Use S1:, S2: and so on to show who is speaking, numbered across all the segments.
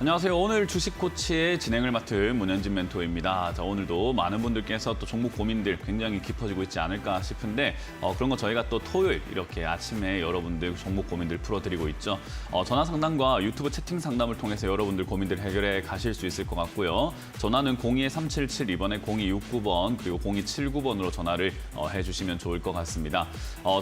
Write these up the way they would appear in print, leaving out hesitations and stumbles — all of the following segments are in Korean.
S1: 안녕하세요. 오늘 주식 코치의 진행을 맡은 문현진 멘토입니다. 자, 오늘도 많은 분들께서 또 종목 고민들 굉장히 깊어지고 있지 않을까 싶은데 그런 거 저희가 또 토요일 이렇게 아침에 여러분들 종목 고민들 풀어드리고 있죠. 전화 상담과 유튜브 채팅 상담을 통해서 여러분들 고민들 해결해 가실 수 있을 것 같고요. 전화는 02-377 0269번 그리고 0279번으로 전화를 해주시면 좋을 것 같습니다.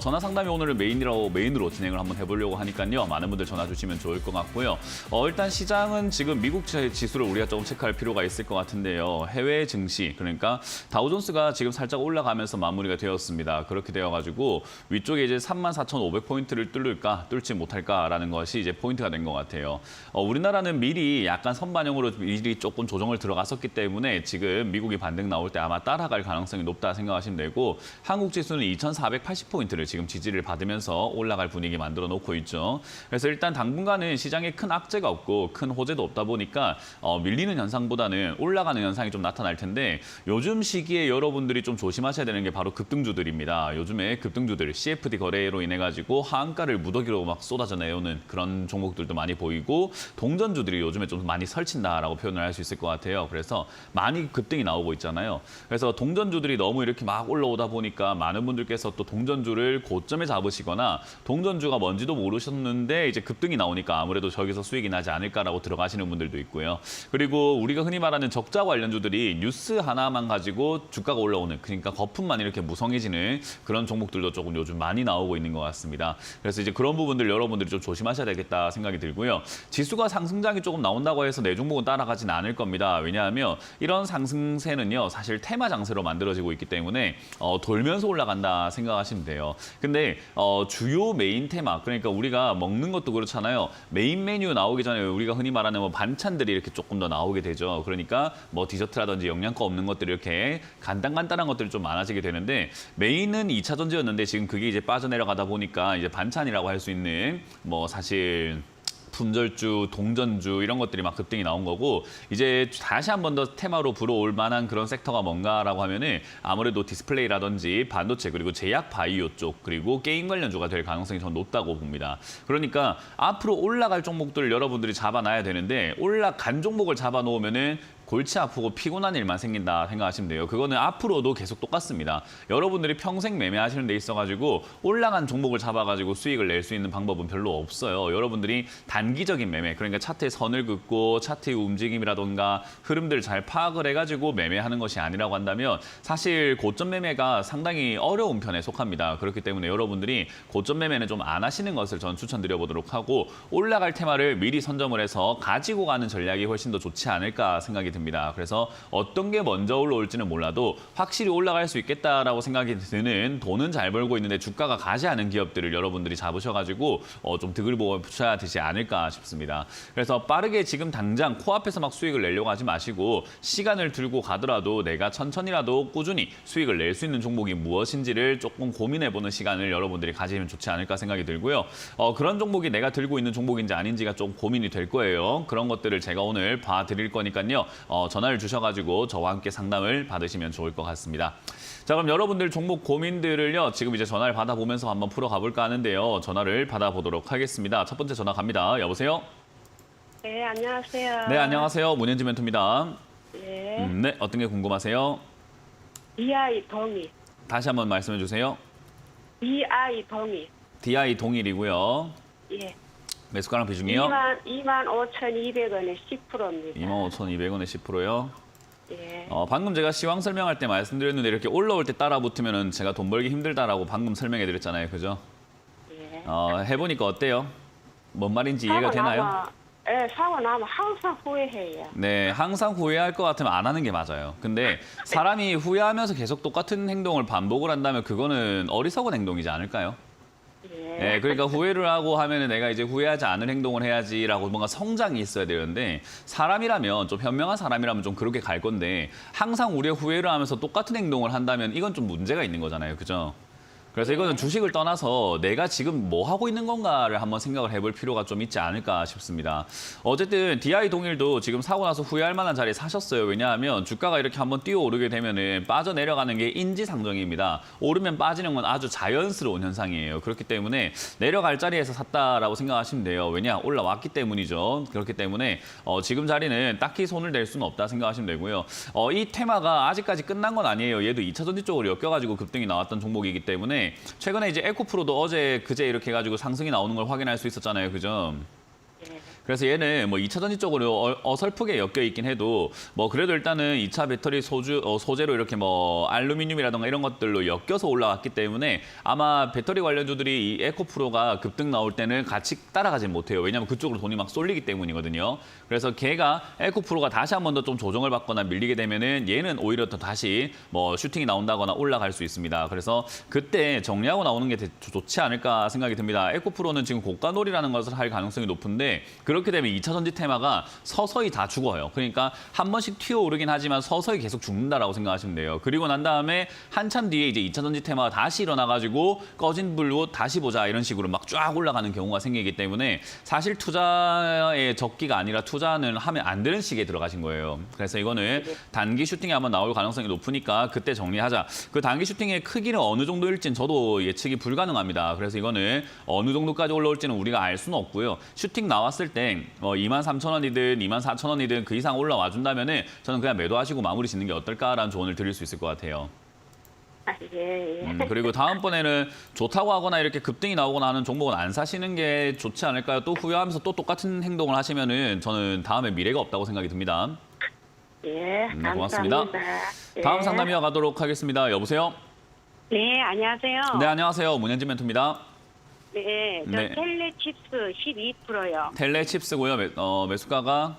S1: 전화 상담이 오늘은 메인으로 진행을 한번 해보려고 하니까요. 많은 분들 전화 주시면 좋을 것 같고요. 일단 시장은 지금 미국 지수를 우리가 조금 체크할 필요가 있을 것 같은데요. 해외 증시, 그러니까 다우존스가 지금 살짝 올라가면서 마무리가 되었습니다. 그렇게 되어가지고 위쪽에 이제 34,500포인트를 뚫지 못할까라는 것이 이제 포인트가 된 것 같아요. 우리나라는 미리 약간 선반영으로 미리 조금 조정을 들어갔었기 때문에 지금 미국이 반등 나올 때 아마 따라갈 가능성이 높다 생각하시면 되고 한국 지수는 2,480포인트를 지금 지지를 받으면서 올라갈 분위기 만들어 놓고 있죠. 그래서 일단 당분간은 시장에 큰 악재가 없고 큰 호재도 없다 보니까 밀리는 현상보다는 올라가는 현상이 좀 나타날 텐데 요즘 시기에 여러분들이 좀 조심하셔야 되는 게 바로 급등주들입니다. 요즘에 급등주들 CFD 거래로 인해 가지고 하한가를 무더기로 막 쏟아져 내오는 그런 종목들도 많이 보이고 동전주들이 요즘에 좀 많이 설친다라고 표현을 할 수 있을 것 같아요. 그래서 많이 급등이 나오고 있잖아요. 그래서 동전주들이 너무 이렇게 막 올라오다 보니까 많은 분들께서 또 동전주를 고점에 잡으시거나 동전주가 뭔지도 모르셨는데 이제 급등이 나오니까 아무래도 저기서 수익이 나지 않을까라고 들어가시는 분들도 있고요. 그리고 우리가 흔히 말하는 적자 관련주들이 뉴스 하나만 가지고 주가가 올라오는, 그러니까 거품만 이렇게 무성해지는 그런 종목들도 조금 요즘 많이 나오고 있는 것 같습니다. 그래서 이제 그런 부분들 여러분들이 좀 조심하셔야 되겠다 생각이 들고요. 지수가 상승장이 조금 나온다고 해서 내 종목은 따라가진 않을 겁니다. 왜냐하면 이런 상승세는요, 사실 테마 장세로 만들어지고 있기 때문에 돌면서 올라간다 생각하시면 돼요. 근데 주요 메인 테마, 그러니까 우리가 먹는 것도 그렇잖아요. 메인 메뉴 나오기 전에 우리가 흔히 말하는 뭐 반찬들이 이렇게 조금 더 나오게 되죠. 그러니까 뭐 디저트라든지 영양가 없는 것들이 이렇게 간단한 것들이 좀 많아지게 되는데 메인은 2차 전지였는데 지금 그게 이제 빠져내려가다 보니까 이제 반찬이라고 할 수 있는 뭐 사실 품절주, 동전주 이런 것들이 막 급등이 나온 거고 이제 다시 한 번 더 테마로 불어올 만한 그런 섹터가 뭔가라고 하면은 아무래도 디스플레이라든지 반도체 그리고 제약 바이오 쪽 그리고 게임 관련주가 될 가능성이 전 높다고 봅니다. 그러니까 앞으로 올라갈 종목들을 여러분들이 잡아놔야 되는데 올라간 종목을 잡아놓으면은 골치 아프고 피곤한 일만 생긴다 생각하시면 돼요. 그거는 앞으로도 계속 똑같습니다. 여러분들이 평생 매매하시는 데 있어가지고 올라간 종목을 잡아가지고 수익을 낼 수 있는 방법은 별로 없어요. 여러분들이 단기적인 매매, 그러니까 차트의 선을 긋고 차트의 움직임이라던가 흐름들을 잘 파악을 해가지고 매매하는 것이 아니라고 한다면 사실 고점 매매가 상당히 어려운 편에 속합니다. 그렇기 때문에 여러분들이 고점 매매는 좀 안 하시는 것을 전 추천드려보도록 하고 올라갈 테마를 미리 선점을 해서 가지고 가는 전략이 훨씬 더 좋지 않을까 생각이 듭니다. 그래서 어떤 게 먼저 올라올지는 몰라도 확실히 올라갈 수 있겠다라고 생각이 드는 돈은 잘 벌고 있는데 주가가 가지 않은 기업들을 여러분들이 잡으셔가지고 좀 득을 보셔야 되지 않을까 싶습니다. 그래서 빠르게 지금 당장 코앞에서 막 수익을 내려고 하지 마시고 시간을 들고 가더라도 내가 천천히라도 꾸준히 수익을 낼 수 있는 종목이 무엇인지를 조금 고민해보는 시간을 여러분들이 가지면 좋지 않을까 생각이 들고요. 그런 종목이 내가 들고 있는 종목인지 아닌지가 좀 고민이 될 거예요. 그런 것들을 제가 오늘 봐드릴 거니까요. 전화를 주셔가지고 저와 함께 상담을 받으시면 좋을 것 같습니다. 자, 그럼 여러분들 종목 고민들을요, 지금 이제 전화를 받아보면서 한번 풀어가볼까 하는데요. 전화를 받아보도록 하겠습니다. 첫 번째 전화 갑니다. 여보세요?
S2: 네, 안녕하세요.
S1: 네, 안녕하세요. 문현진 멘토입니다.
S2: 네.
S1: 네, 어떤 게 궁금하세요?
S2: DI 동의.
S1: 다시 한번 말씀해 주세요.
S2: DI 동의.
S1: DI 동일이고요.
S2: 예.
S1: 매수가랑 비중이요?
S2: 25,200원에 10%입니다.
S1: 25,200원에 10%요.
S2: 예.
S1: 방금 제가 시황 설명할 때 말씀드렸는데 이렇게 올라올 때 따라 붙으면 제가 돈 벌기 힘들다라고 방금 설명해 드렸잖아요. 그죠?
S2: 예.
S1: 해보니까 어때요? 뭔 말인지 이해가 되나요?
S2: 사고 나면 항상 후회해요.
S1: 네, 항상 후회할 것 같으면 안 하는 게 맞아요. 근데 사람이 후회하면서 계속 똑같은 행동을 반복을 한다면 그거는 어리석은 행동이지 않을까요?
S2: 예.
S1: 네, 그러니까 후회를 하고 하면은 내가 이제 후회하지 않을 행동을 해야지라고 뭔가 성장이 있어야 되는데 사람이라면 좀 현명한 사람이라면 좀 그렇게 갈 건데 항상 우리가 후회를 하면서 똑같은 행동을 한다면 이건 좀 문제가 있는 거잖아요. 그죠? 그래서 이거는 주식을 떠나서 내가 지금 뭐 하고 있는 건가를 한번 생각을 해볼 필요가 좀 있지 않을까 싶습니다. 어쨌든 DI 동일도 지금 사고 나서 후회할 만한 자리에 사셨어요. 왜냐하면 주가가 이렇게 한번 뛰어오르게 되면은 빠져내려가는 게 인지상정입니다. 오르면 빠지는 건 아주 자연스러운 현상이에요. 그렇기 때문에 내려갈 자리에서 샀다라고 생각하시면 돼요. 왜냐? 올라왔기 때문이죠. 그렇기 때문에 지금 자리는 딱히 손을 댈 수는 없다 생각하시면 되고요. 이 테마가 아직까지 끝난 건 아니에요. 얘도 2차전지 쪽으로 엮여가지고 급등이 나왔던 종목이기 때문에 최근에 이제 에코프로도 어제 그제 이렇게 해가지고 상승이 나오는 걸 확인할 수 있었잖아요. 그죠?
S2: 예.
S1: 그래서 얘는 뭐 2차전지 쪽으로 어설프게 엮여 있긴 해도 뭐 그래도 일단은 2차 배터리 소재로 이렇게 뭐 알루미늄이라든가 이런 것들로 엮여서 올라왔기 때문에 아마 배터리 관련주들이 이 에코프로가 급등 나올 때는 같이 따라가지 못해요. 왜냐하면 그쪽으로 돈이 막 쏠리기 때문이거든요. 그래서 걔가 에코프로가 다시 한 번 더 좀 조정을 받거나 밀리게 되면은 얘는 오히려 더 다시 뭐 슈팅이 나온다거나 올라갈 수 있습니다. 그래서 그때 정리하고 나오는 게 좋지 않을까 생각이 듭니다. 에코프로는 지금 고가놀이라는 것을 할 가능성이 높은데 그렇게 되면 2차 전지 테마가 서서히 다 죽어요. 그러니까 한 번씩 튀어오르긴 하지만 서서히 계속 죽는다라고 생각하시면 돼요. 그리고 난 다음에 한참 뒤에 이제 2차 전지 테마가 다시 일어나가지고 꺼진 불로 다시 보자 이런 식으로 막 쫙 올라가는 경우가 생기기 때문에 사실 투자의 적기가 아니라 투자는 하면 안 되는 시기에 들어가신 거예요. 그래서 이거는 단기 슈팅이 한번 나올 가능성이 높으니까 그때 정리하자. 그 단기 슈팅의 크기는 어느 정도일지는 저도 예측이 불가능합니다. 그래서 이거는 어느 정도까지 올라올지는 우리가 알 수는 없고요. 슈팅 나왔을 때 23,000원이든 24,000원이든 그 이상 올라와 준다면은 저는 그냥 매도하시고 마무리 짓는 게 어떨까라는 조언을 드릴 수 있을 것 같아요.
S2: 예, 예.
S1: 그리고 다음번에는 좋다고 하거나 이렇게 급등이 나오거나 하는 종목은 안 사시는 게 좋지 않을까요? 또 후회하면서 또 똑같은 행동을 하시면은 저는 다음에 미래가 없다고 생각이 듭니다.
S2: 예,
S1: 네, 고맙습니다.
S2: 감사합니다. 예.
S1: 다음 상담 이어가도록 하겠습니다. 여보세요?
S2: 네, 안녕하세요.
S1: 네, 안녕하세요. 문현진 멘토입니다.
S2: 네, 저
S1: 네.
S2: 텔레칩스 12%요.
S1: 텔레칩스고요. 매수가가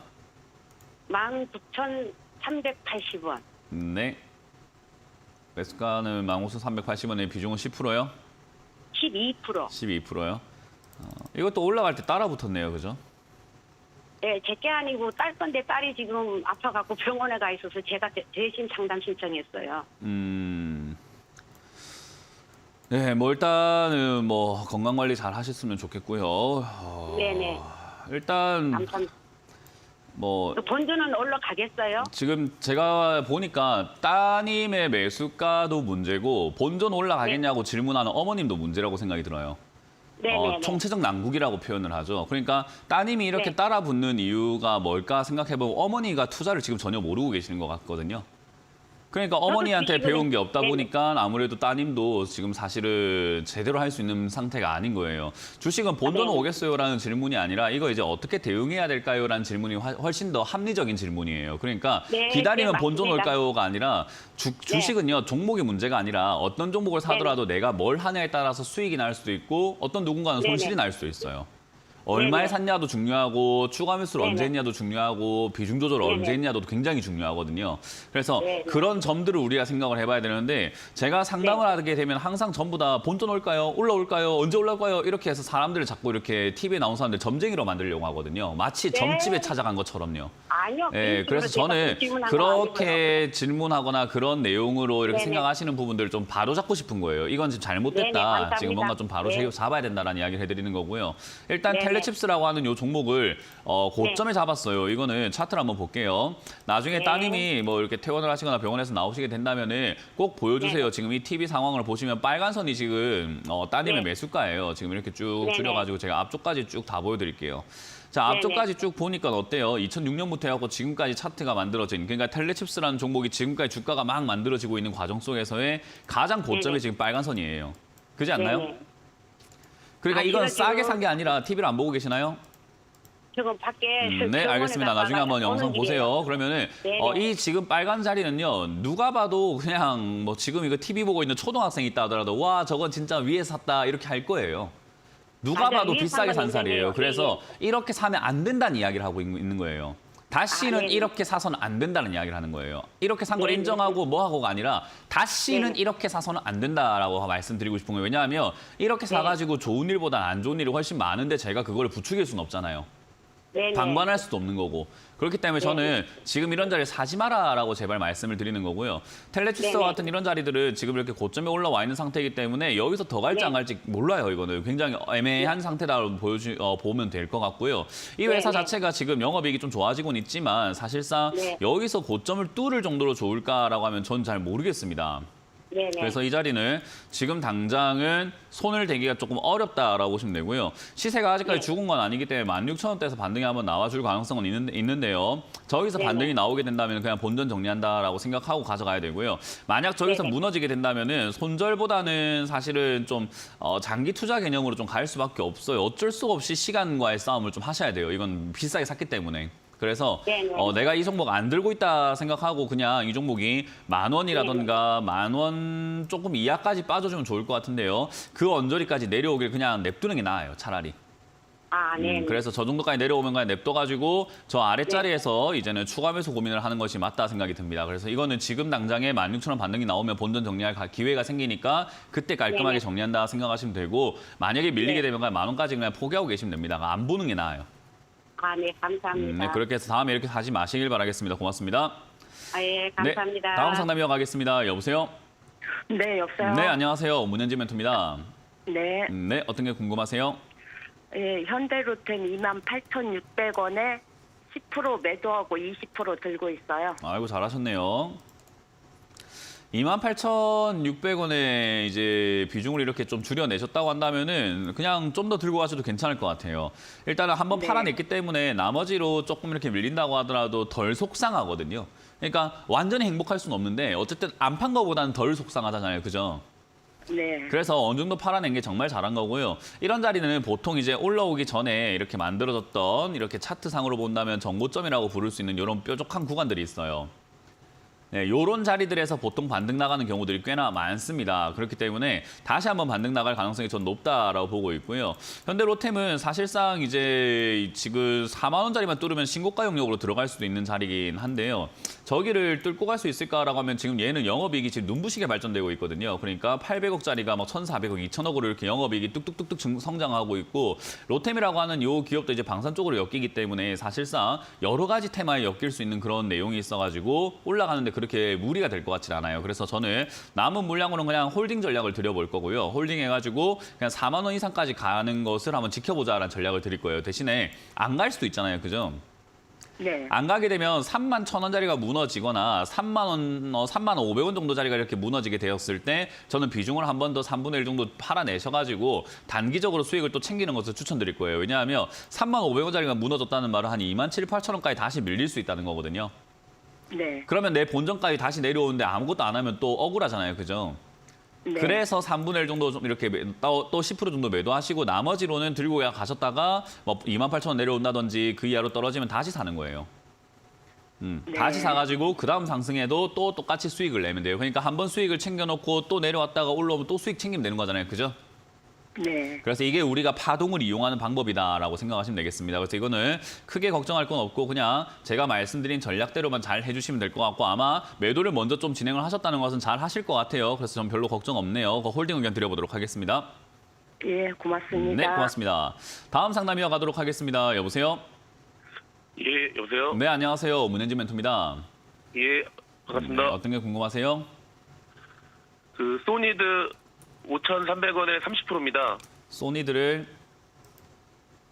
S2: 19,380원.
S1: 네. 매수가는 15,380원에 비중은 10%요?
S2: 12%.
S1: 12%요? 이것도 올라갈 때 따라 붙었네요. 그죠?
S2: 네, 제게 아니고 딸 건데 딸이 지금 아파갖고 병원에 가 있어서 제가 대신 상담 신청했어요.
S1: 네, 뭐 일단은 뭐 건강 관리 잘 하셨으면 좋겠고요.
S2: 네네.
S1: 일단
S2: 감사합니다.
S1: 뭐
S2: 그 본주는 올라가겠어요?
S1: 지금 제가 보니까 따님의 매수가도 문제고 본전 올라가겠냐고 질문하는 어머님도 문제라고 생각이 들어요.
S2: 네네.
S1: 총체적 난국이라고 표현을 하죠. 그러니까 따님이 이렇게
S2: 네.
S1: 따라 붙는 이유가 뭘까 생각해보면 어머니가 투자를 지금 전혀 모르고 계시는 것 같거든요. 그러니까 어머니한테
S2: 지금은-
S1: 배운 게 없다
S2: 네네.
S1: 보니까 아무래도 따님도 지금 사실은 제대로 할 수 있는 상태가 아닌 거예요. 주식은 본전
S2: 네네.
S1: 오겠어요?라는 질문이 아니라 이거 이제 어떻게 대응해야 될까요?라는 질문이 훨씬 더 합리적인 질문이에요. 그러니까
S2: 네,
S1: 기다리면
S2: 네,
S1: 본전
S2: 맞습니다.
S1: 올까요?가 아니라 주식은요 종목이 문제가 아니라 어떤 종목을 사더라도 내가 뭘 하냐에 따라서 수익이 날 수도 있고 어떤 누군가는
S2: 네네.
S1: 손실이 날 수도 있어요. 얼마에
S2: 네네.
S1: 샀냐도 중요하고 추가 매수를 언제
S2: 네네.
S1: 했냐도 중요하고 비중 조절을
S2: 네네.
S1: 언제 했냐도 굉장히 중요하거든요. 그래서
S2: 네네.
S1: 그런 점들을 우리가 생각을 해봐야 되는데 제가 상담을 하게 되면 항상 전부 다 본전 올까요? 올라올까요? 언제 올라올까요? 이렇게 해서 사람들을 자꾸 이렇게 TV에 나온 사람들 점쟁이로 만들려고 하거든요. 마치
S2: 네.
S1: 점집에 찾아간 것처럼요.
S2: 아니요.
S1: 예, 그래서
S2: 제가
S1: 저는
S2: 질문한 건 아니고요.
S1: 그렇게 질문하거나 그런 내용으로 이렇게
S2: 네네.
S1: 생각하시는 부분들을 좀 바로잡고 싶은 거예요. 이건 지금
S2: 네네,
S1: 잘못됐다.
S2: 감사합니다.
S1: 지금 뭔가 좀 바로
S2: 네.
S1: 잡아야 된다라는 이야기를 해드리는 거고요. 일단
S2: 네네.
S1: 텔레칩스라고 하는 요 종목을 고점에 잡았어요. 이거는 차트를 한번 볼게요. 나중에
S2: 네.
S1: 따님이 뭐 이렇게 퇴원을 하시거나 병원에서 나오시게 된다면은 꼭 보여주세요.
S2: 네.
S1: 지금 이 TV 상황을 보시면 빨간 선이 지금 따님의
S2: 네.
S1: 매수가예요. 지금 이렇게 쭉
S2: 네네.
S1: 줄여가지고 제가 앞쪽까지 쭉 다 보여드릴게요. 자, 앞쪽까지 쭉 보니까 어때요? 2006년부터 해갖고 지금까지 차트가 만들어진, 그러니까 텔레칩스라는 종목이 지금까지 주가가 막 만들어지고 있는 과정 속에서의 가장 고점이
S2: 네네.
S1: 지금 빨간 선이에요. 그렇지 않나요?
S2: 네네.
S1: 그러니까
S2: 아,
S1: 이건
S2: 제가
S1: 싸게
S2: 지금-
S1: 산 게 아니라 TV를 안 보고 계시나요?
S2: 지금 밖에
S1: 네,
S2: 병원에
S1: 알겠습니다.
S2: 갔다가
S1: 나중에 한번 영상
S2: 오는
S1: 보세요.
S2: 길이에요.
S1: 그러면은
S2: 네네.
S1: 이 지금 빨간 자리는요. 누가 봐도 그냥 뭐 지금 이거 TV 보고 있는 초등학생이 있다 하더라도 와, 저건 진짜 위에 샀다 이렇게 할 거예요. 누가
S2: 맞아요.
S1: 봐도
S2: 위에
S1: 비싸게
S2: 산
S1: 산
S2: 건
S1: 살이에요.
S2: 인정해요.
S1: 그래서 이렇게 사면 안 된다는 이야기를 하고 있는 거예요. 다시는
S2: 네네.
S1: 이렇게 사서는 안 된다는 이야기를 하는 거예요. 이렇게 산 걸
S2: 네네.
S1: 인정하고 뭐하고가 아니라 다시는
S2: 네네.
S1: 이렇게 사서는 안 된다라고 말씀드리고 싶은 거예요. 왜냐하면 이렇게 사가지고 좋은 일보다 안 좋은 일이 훨씬 많은데 제가 그걸 부추길 수는 없잖아요.
S2: 네네.
S1: 방관할 수도 없는 거고. 그렇기 때문에 저는
S2: 네네.
S1: 지금 이런 자리 사지 마라라고 제발 말씀을 드리는 거고요. 텔레티스와
S2: 네네.
S1: 같은 이런 자리들은 지금 이렇게 고점에 올라와 있는 상태이기 때문에 여기서 더 갈지
S2: 네.
S1: 안 갈지 몰라요. 이거는 굉장히 애매한 상태다라고 보면 될 것 같고요. 이 회사
S2: 네네.
S1: 자체가 지금 영업이익이 좀 좋아지고는 있지만 사실상
S2: 네.
S1: 여기서 고점을 뚫을 정도로 좋을까라고 하면 전 잘 모르겠습니다.
S2: 네네.
S1: 그래서 이 자리는 지금 당장은 손을 대기가 조금 어렵다라고 보시면 되고요. 시세가 아직까지
S2: 네.
S1: 죽은 건 아니기 때문에 16,000원대에서 반등이 한번 나와줄 가능성은 있는데요. 저기서
S2: 네네.
S1: 반등이 나오게 된다면 그냥 본전 정리한다라고 생각하고 가져가야 되고요. 만약 저기서
S2: 네네.
S1: 무너지게 된다면은 손절보다는 사실은 좀 장기 투자 개념으로 좀 갈 수밖에 없어요. 어쩔 수 없이 시간과의 싸움을 좀 하셔야 돼요. 이건 비싸게 샀기 때문에. 그래서
S2: 네네.
S1: 내가 이 종목 안 들고 있다 생각하고 그냥 이 종목이 10,000원이라던가 10,000원 조금 이하까지 빠져주면 좋을 것 같은데요. 그 언저리까지 내려오길 그냥 냅두는 게 나아요, 차라리.
S2: 아, 네.
S1: 그래서 저 정도까지 내려오면 그냥 냅둬가지고 저 아랫자리에서 이제는 추가 매수 고민을 하는 것이 맞다 생각이 듭니다. 그래서 이거는 지금 당장에 16,000원 반등이 나오면 본전 정리할 기회가 생기니까 그때 깔끔하게
S2: 네네.
S1: 정리한다 생각하시면 되고 만약에 밀리게
S2: 네.
S1: 되면 그냥 10,000원까지 그냥 포기하고 계시면 됩니다. 안 보는 게 나아요.
S2: 아, 네. 감사합니다.
S1: 네, 그렇게 해서 다음에 이렇게 하지 마시길 바라겠습니다. 고맙습니다.
S2: 아, 예. 감사합니다.
S1: 네, 다음 상담 이어가겠습니다. 여보세요?
S3: 네, 여보세요.
S1: 네, 안녕하세요. 문현지 멘토입니다.
S3: 네,
S1: 네, 어떤 게 궁금하세요?
S3: 예, 현대로템 28,600원에 10% 매도하고 20% 들고 있어요.
S1: 아이고, 잘하셨네요. 28,600원에 이제 비중을 이렇게 좀 줄여내셨다고 한다면은 그냥 좀 더 들고 가셔도 괜찮을 것 같아요. 일단은 한번
S3: 네.
S1: 팔아냈기 때문에 나머지로 조금 이렇게 밀린다고 하더라도 덜 속상하거든요. 그러니까 완전히 행복할 수는 없는데 어쨌든 안 판 거보다는 덜 속상하잖아요. 그죠?
S3: 네,
S1: 그래서 어느 정도 팔아낸 게 정말 잘한 거고요. 이런 자리는 보통 이제 올라오기 전에 이렇게 만들어졌던 이렇게 차트상으로 본다면 정고점이라고 부를 수 있는 이런 뾰족한 구간들이 있어요. 네, 요런 자리들에서 보통 반등 나가는 경우들이 꽤나 많습니다. 그렇기 때문에 다시 한번 반등 나갈 가능성이 전 높다라고 보고 있고요. 현대로템은 사실상 이제 지금 4만 원짜리만 뚫으면 신고가 영역으로 들어갈 수도 있는 자리긴 한데요. 저기를 뚫고 갈 수 있을까라고 하면 지금 얘는 영업이익이 지금 눈부시게 발전되고 있거든요. 그러니까 800억짜리가 막 1,400억, 2,000억으로 이렇게 영업이익이 뚝뚝뚝뚝 성장하고 있고 로템이라고 하는 요 기업도 이제 방산 쪽으로 엮이기 때문에 사실상 여러 가지 테마에 엮일 수 있는 그런 내용이 있어가지고 올라가는데 그렇게 무리가 될 것 같진 않아요. 그래서 저는 남은 물량으로는 그냥 홀딩 전략을 드려볼 거고요. 홀딩 해가지고 그냥 4만 원 이상까지 가는 것을 한번 지켜보자라는 전략을 드릴 거예요. 대신에 안 갈 수도 있잖아요. 그죠?
S3: 네,
S1: 안 가게 되면 31,000원짜리가 무너지거나 35,500원 정도 자리가 이렇게 무너지게 되었을 때 저는 비중을 한 번 더 3분의 1 정도 팔아내셔가지고 단기적으로 수익을 또 챙기는 것을 추천드릴 거예요. 왜냐하면 35,500원짜리가 무너졌다는 말은 한 27,800원까지 다시 밀릴 수 있다는 거거든요.
S3: 네,
S1: 그러면 내 본전까지 다시 내려오는데 아무것도 안 하면 또 억울하잖아요. 그죠?
S3: 네.
S1: 그래서 3분의 1 정도 좀 이렇게 또 10% 정도 매도하시고 나머지로는 들고 가셨다가 뭐 28,000원 내려온다든지 그 이하로 떨어지면 다시 사는 거예요.
S3: 네.
S1: 다시 사가지고 그 다음 상승에도 또 똑같이 수익을 내면 돼요. 그러니까 한 번 수익을 챙겨놓고 또 내려왔다가 올라오면 또 수익 챙기면 되는 거잖아요. 그죠?
S3: 네,
S1: 그래서 이게 우리가 파동을 이용하는 방법이다라고 생각하시면 되겠습니다. 그래서 이거는 크게 걱정할 건 없고 그냥 제가 말씀드린 전략대로만 잘 해주시면 될 것 같고 아마 매도를 먼저 좀 진행을 하셨다는 것은 잘 하실 것 같아요. 그래서 전 별로 걱정 없네요. 그 홀딩 의견 드려보도록 하겠습니다.
S3: 예, 고맙습니다.
S1: 네, 고맙습니다. 다음 상담 이어가도록 하겠습니다. 여보세요?
S4: 예, 여보세요?
S1: 네, 안녕하세요. 문현지 멘토입니다.
S4: 예, 반갑습니다.
S1: 네, 어떤 게 궁금하세요?
S4: 그 소니드 5,300원에 30%입니다.
S1: 소니들을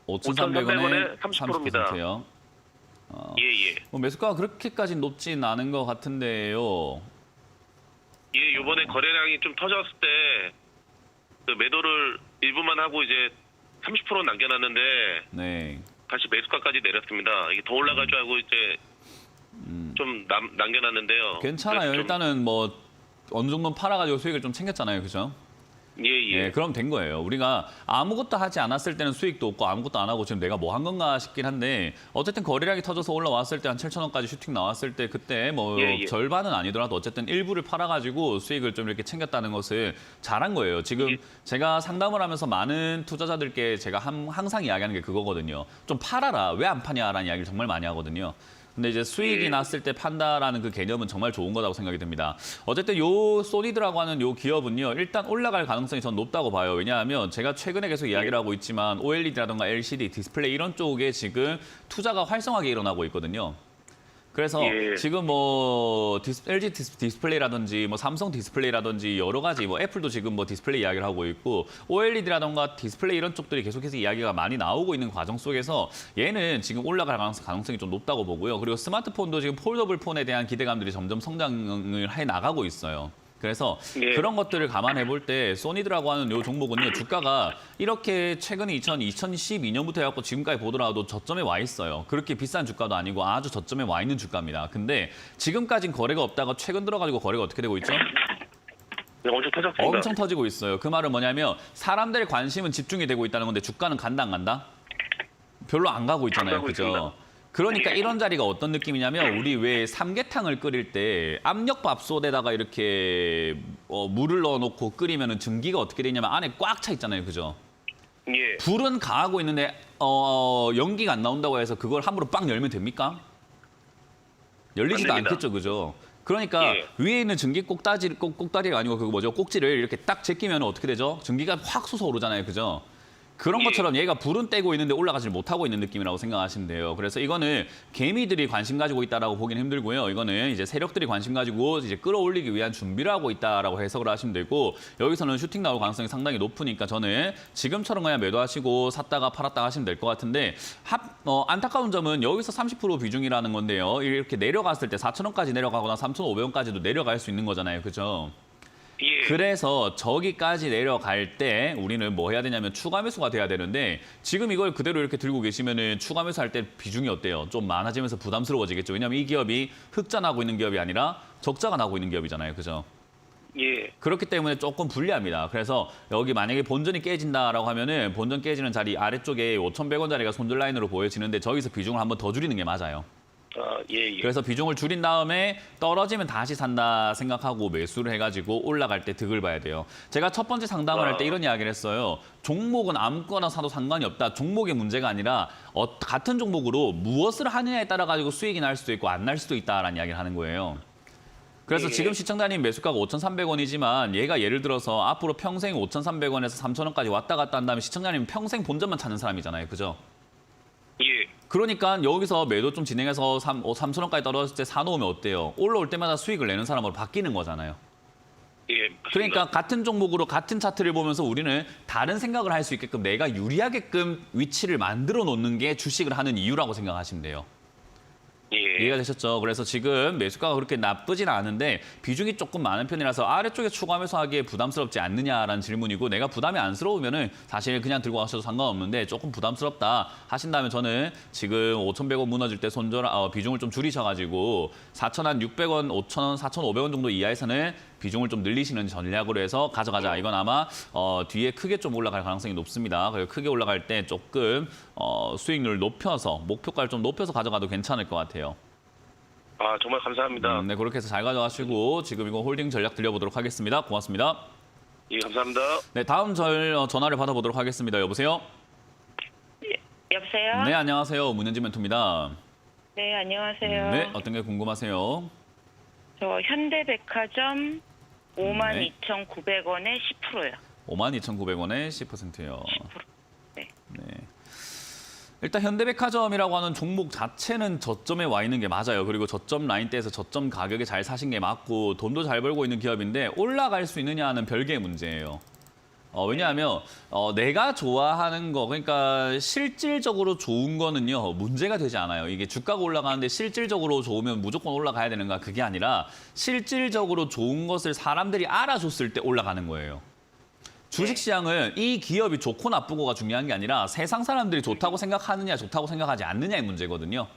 S1: 5,300원에
S4: 30%입니다.
S1: 30%요.
S4: 예, 예.
S1: 뭐 매수가가 그렇게까지 높진 않은 것 같은데요.
S4: 예, 요번에 거래량이 좀 터졌을 때 그 매도를 일부만 하고 이제 30% 남겨놨는데
S1: 네.
S4: 다시 매수가까지 내렸습니다. 이게 더 올라갈 줄 알고 이제 좀 남겨놨는데요.
S1: 괜찮아요.
S4: 그래서 좀-
S1: 일단은 뭐 어느 정도 팔아가지고 수익을 좀 챙겼잖아요. 그죠?
S4: 예, 예.
S1: 예, 그럼 된 거예요. 우리가 아무것도 하지 않았을 때는 수익도 없고 아무것도 안 하고 지금 내가 뭐 한 건가 싶긴 한데 어쨌든 거래량이 터져서 올라왔을 때 한 7,000원까지 슈팅 나왔을 때 그때 뭐
S4: 예, 예.
S1: 절반은 아니더라도 어쨌든 일부를 팔아가지고 수익을 좀 이렇게 챙겼다는 것을 잘한 거예요. 지금
S4: 예.
S1: 제가 상담을 하면서 많은 투자자들께 제가 항상 이야기하는 게 그거거든요. 좀 팔아라. 왜 안 파냐라는 이야기를 정말 많이 하거든요. 근데 이제 수익이 났을 때 판다라는 그 개념은 정말 좋은 거라고 생각이 듭니다. 어쨌든 요 소니드라고 하는 요 기업은요, 일단 올라갈 가능성이 전 높다고 봐요. 왜냐하면 제가 최근에 계속 이야기를 하고 있지만 OLED라든가 LCD, 디스플레이 이런 쪽에 지금 투자가 활성화하게 일어나고 있거든요. 그래서 지금 뭐 LG 디스플레이라든지 뭐 삼성 디스플레이라든지 여러 가지 뭐 애플도 지금 뭐 디스플레이 이야기를 하고 있고 OLED라든가 디스플레이 이런 쪽들이 계속해서 이야기가 많이 나오고 있는 과정 속에서 얘는 지금 올라갈 가능성이 좀 높다고 보고요. 그리고 스마트폰도 지금 폴더블 폰에 대한 기대감들이 점점 성장을 해 나가고 있어요. 그래서 그런 것들을 감안해 볼 때 소니드라고 하는 요 종목은요, 주가가 이렇게 최근에 2012년부터 해갖고 지금까지 보더라도 저점에 와 있어요. 그렇게 비싼 주가도 아니고 아주 저점에 와 있는 주가입니다. 근데 지금까지는 거래가 없다가 최근 들어가지고 거래가 어떻게 되고 있죠?
S4: 네, 엄청 터졌습니다.
S1: 엄청 터지고 있어요. 그 말은 뭐냐면 사람들의 관심은 집중이 되고 있다는 건데 주가는 간다 안 간다? 별로 안 가고 있잖아요. 그죠? 그러니까 이런 자리가 어떤 느낌이냐면 우리 왜 삼계탕을 끓일 때 압력밥솥에다가 이렇게 물을 넣어놓고 끓이면 전기가 어떻게 되냐면 안에 꽉 차 있잖아요. 그죠?
S4: 예.
S1: 불은 가하고 있는데 연기가 안 나온다고 해서 그걸 함부로 빵 열면 됩니까? 열리지도
S4: 안 됩니다.
S1: 않겠죠. 그죠? 그러니까 위에 있는 전기 꼭다리가 아니고 그거 뭐죠? 꼭지를 이렇게 딱 제끼면 어떻게 되죠? 전기가 확 솟아오르잖아요. 그죠? 그런 것처럼 얘가 불은 떼고 있는데 올라가지 못하고 있는 느낌이라고 생각하시면 돼요. 그래서 이거는 개미들이 관심 가지고 있다라고 보기는 힘들고요. 이거는 이제 세력들이 관심 가지고 이제 끌어올리기 위한 준비를 하고 있다라고 해석을 하시면 되고, 여기서는 슈팅 나올 가능성이 상당히 높으니까 저는 지금처럼 그냥 매도하시고 샀다가 팔았다가 하시면 될 것 같은데, 안타까운 점은 여기서 30% 비중이라는 건데요. 이렇게 내려갔을 때 4,000원까지 내려가거나 3,500원까지도 내려갈 수 있는 거잖아요. 그죠? 그래서 저기까지 내려갈 때 우리는 뭐 해야 되냐면 추가 매수가 돼야 되는데, 지금 이걸 그대로 이렇게 들고 계시면은 추가 매수할 때 비중이 어때요? 좀 많아지면서 부담스러워지겠죠. 왜냐하면 이 기업이 흑자 나고 있는 기업이 아니라 적자가 나고 있는 기업이잖아요. 그죠?
S4: 예.
S1: 그렇기 때문에 조금 불리합니다. 그래서 여기 만약에 본전이 깨진다라고 하면은 본전 깨지는 자리 아래쪽에 5,100원짜리가 손절 라인으로 보여지는데 저기서 비중을 한번 더 줄이는 게 맞아요.
S4: 예.
S1: 그래서 비중을 줄인 다음에 떨어지면 다시 산다 생각하고 매수를 해가지고 올라갈 때 득을 봐야 돼요. 제가 첫 번째 상담을 할 때 이런 이야기를 했어요. 종목은 아무거나 사도 상관이 없다. 종목의 문제가 아니라 같은 종목으로 무엇을 하느냐에 따라 가지고 수익이 날 수도 있고 안 날 수도 있다라는 이야기를 하는 거예요. 그래서 지금 시청자님 매수가가 5,300원이지만 얘가 예를 들어서 앞으로 평생 5,300원에서 3,000원까지 왔다 갔다 한다면 시청자님 평생 본전만 찾는 사람이잖아요. 그죠?
S4: 예.
S1: 그러니까 여기서 매도 좀 진행해서 3,000원까지 떨어졌을 때 사놓으면 어때요? 올라올 때마다 수익을 내는 사람으로 바뀌는 거잖아요.
S4: 예. 맞습니다.
S1: 그러니까 같은 종목으로 같은 차트를 보면서 우리는 다른 생각을 할 수 있게끔 내가 유리하게끔 위치를 만들어 놓는 게 주식을 하는 이유라고 생각하시면 돼요. 이해가 되셨죠? 그래서 지금 매수가가 그렇게 나쁘진 않은데 비중이 조금 많은 편이라서 아래쪽에 추가 매수하기에 부담스럽지 않느냐라는 질문이고, 내가 부담이 안스러우면은 사실 그냥 들고 가셔도 상관없는데 조금 부담스럽다 하신다면 저는 지금 5,100원 무너질 때 비중을 좀 줄이셔가지고 4,600원, 5,000원, 4,500원 정도 이하에서는 비중을 좀 늘리시는 전략으로 해서 가져가자. 이건 아마 뒤에 크게 좀 올라갈 가능성이 높습니다. 그리고 크게 올라갈 때 조금 수익률 높여서 목표가를 좀 높여서 가져가도 괜찮을 것 같아요.
S4: 정말 감사합니다.
S1: 네, 그렇게 해서 잘 가져가시고 지금 이거 홀딩 전략 들려보도록 하겠습니다. 고맙습니다.
S4: 예, 감사합니다.
S1: 네, 다음 전화를 받아보도록 하겠습니다. 여보세요?
S5: 여보세요?
S1: 네, 안녕하세요. 문현진 멘토입니다.
S5: 네, 안녕하세요.
S1: 네, 어떤 게 궁금하세요?
S5: 저 현대백화점
S1: 네.
S5: 52,900원에 10%요.
S1: 52,900원에 10%요.
S5: 10%. 네.
S1: 네. 일단 현대백화점이라고 하는 종목 자체는 저점에 와 있는 게 맞아요. 그리고 저점 라인대에서 저점 가격에 잘 사신 게 맞고 돈도 잘 벌고 있는 기업인데 올라갈 수 있느냐는 별개의 문제예요. 왜냐하면 내가 좋아하는 거, 그러니까 실질적으로 좋은 거는요 문제가 되지 않아요. 이게 주가가 올라가는데 실질적으로 좋으면 무조건 올라가야 되는가, 그게 아니라 실질적으로 좋은 것을 사람들이 알아줬을 때 올라가는 거예요. 주식시장은 이 기업이 좋고 나쁘고가 중요한 게 아니라 세상 사람들이 좋다고 생각하느냐 좋다고 생각하지 않느냐의 문제거든요.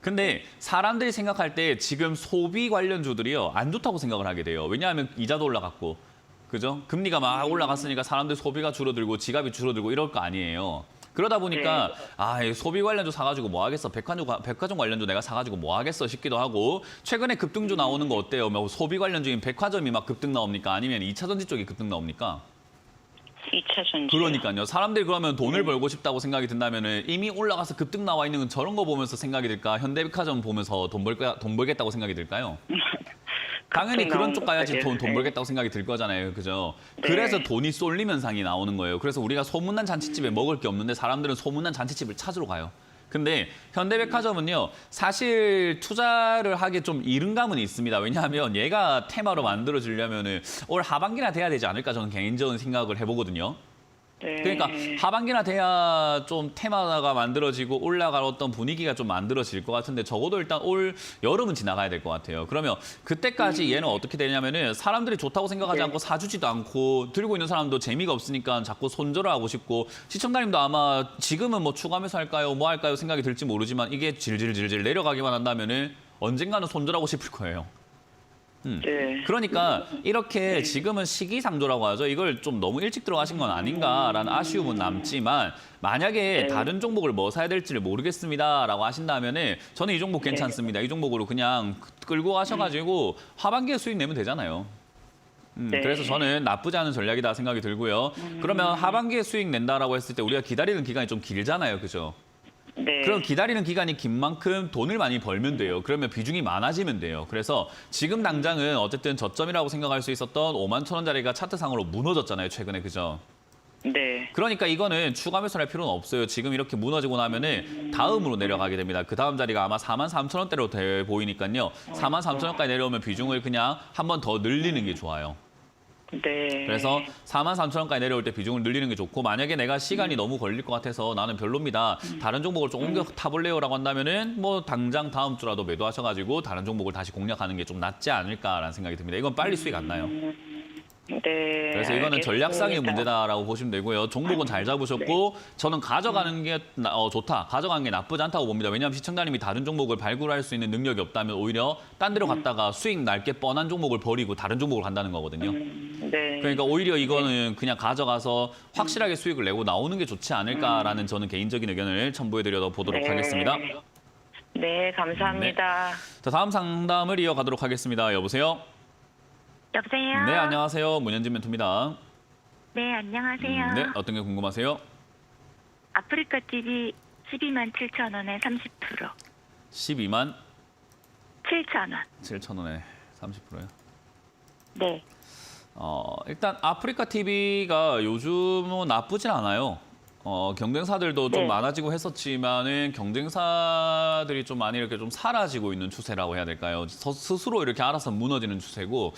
S1: 근데 사람들이 생각할 때 지금 소비 관련주들이요 안 좋다고 생각을 하게 돼요. 왜냐하면 이자도 올라갔고, 그죠? 금리가 막 올라갔으니까 사람들 소비가 줄어들고 지갑이 줄어들고 이럴 거 아니에요. 그러다 보니까 소비 관련주 사가지고 뭐 하겠어? 백화점 관련주 내가 사가지고 뭐 하겠어 싶기도 하고, 최근에 급등주 나오는 거 어때요? 뭐 소비 관련주인 백화점이 막 급등 나옵니까? 아니면 2차 전지 쪽이 급등 나옵니까?
S5: 2차 전지.
S1: 그러니까요. 사람들이 그러면 돈을 벌고 싶다고 생각이 든다면은 이미 올라가서 급등 나와 있는 저런 거 보면서 생각이 들까? 현대백화점 보면서 돈 벌겠다고 생각이 들까요? 당연히 그런 쪽 가야지 돈 벌겠다고 생각이 들 거잖아요. 그죠?
S5: 네.
S1: 그래서 돈이 쏠림 현상이 나오는 거예요. 그래서 우리가 소문난 잔치집에 먹을 게 없는데 사람들은 소문난 잔치집을 찾으러 가요. 근데 현대백화점은요, 사실 투자를 하기 좀 이른 감은 있습니다. 왜냐하면 얘가 테마로 만들어지려면은 올 하반기나 돼야 되지 않을까 저는 개인적인 생각을 해보거든요.
S5: 네.
S1: 그러니까 하반기나 돼야 좀 테마가 만들어지고 올라갈 어떤 분위기가 좀 만들어질 것 같은데 적어도 일단 올 여름은 지나가야 될 것 같아요. 그러면 그때까지 얘는 어떻게 되냐면은 사람들이 좋다고 생각하지 않고 사주지도 않고 들고 있는 사람도 재미가 없으니까 자꾸 손절을 하고 싶고 시청자님도 아마 지금은 뭐 추가 매수할까요? 뭐 할까요? 생각이 들지 모르지만 이게 질질질질 내려가기만 한다면은 언젠가는 손절하고 싶을 거예요.
S5: 네.
S1: 그러니까 이렇게 지금은 시기상조라고 하죠. 이걸 좀 너무 일찍 들어가신 건 아닌가라는 아쉬움은 남지만 만약에 다른 종목을 뭐 사야 될지를 모르겠습니다라고 하신다면은 저는 이 종목 괜찮습니다. 이 종목으로 그냥 끌고 가셔가지고 하반기에 수익 내면 되잖아요.
S5: 네.
S1: 그래서 저는 나쁘지 않은 전략이다 생각이 들고요. 그러면 하반기에 수익 낸다라고 했을 때 우리가 기다리는 기간이 좀 길잖아요. 그죠?
S5: 네.
S1: 그럼 기다리는 기간이 긴 만큼 돈을 많이 벌면 돼요. 그러면 비중이 많아지면 돼요. 그래서 지금 당장은 어쨌든 저점이라고 생각할 수 있었던 51,000원짜리가 차트상으로 무너졌잖아요. 최근에. 그죠?
S5: 네.
S1: 그러니까 이거는 추가 매수할 필요는 없어요. 지금 이렇게 무너지고 나면은 다음으로 내려가게 됩니다. 그 다음 자리가 아마 43,000원대로 돼 보이니까요. 43,000원까지 내려오면 비중을 그냥 한 번 더 늘리는 게 좋아요.
S5: 네.
S1: 그래서 43,000원까지 내려올 때 비중을 늘리는 게 좋고 만약에 내가 시간이 너무 걸릴 것 같아서 나는 별로입니다. 다른 종목을 좀 옮겨 타볼래요라고 한다면은 뭐 당장 다음 주라도 매도하셔가지고 다른 종목을 다시 공략하는 게 좀 낫지 않을까라는 생각이 듭니다. 이건 빨리 수익 안 나요.
S5: 네.
S1: 그래서 이거는 전략상의 문제다라고 보시면 되고요. 종목은 잘 잡으셨고 저는 가져가는 게 좋다. 가져가는 게 나쁘지 않다고 봅니다. 왜냐하면 시청자님이 다른 종목을 발굴할 수 있는 능력이 없다면 오히려 딴 데로 갔다가 수익 날 게 뻔한 종목을 버리고 다른 종목을 간다는 거거든요.
S5: 네.
S1: 그러니까 오히려 이거는 그냥 가져가서 확실하게 수익을 내고 나오는 게 좋지 않을까라는 저는 개인적인 의견을 첨부해드려 보도록 하겠습니다.
S5: 네, 감사합니다.
S1: 자, 다음 상담을 이어가도록 하겠습니다. 여보세요?
S2: 여보세요?
S1: 네, 안녕하세요. 문현진 멘토입니다.
S2: 네, 안녕하세요.
S1: 네, 어떤 게 궁금하세요?
S2: 아프리카 TV 127,000원에 30%.
S1: 12만
S2: 7,000원.
S1: 7,000원에 30%요?
S2: 네.
S1: 일단 아프리카 TV가 요즘은 나쁘진 않아요. 경쟁사들도 좀
S2: 네.
S1: 많아지고 했었지만은 경쟁사들이 좀 많이 이렇게 좀 사라지고 있는 추세라고 해야 될까요? 스스로 이렇게 알아서 무너지는 추세고,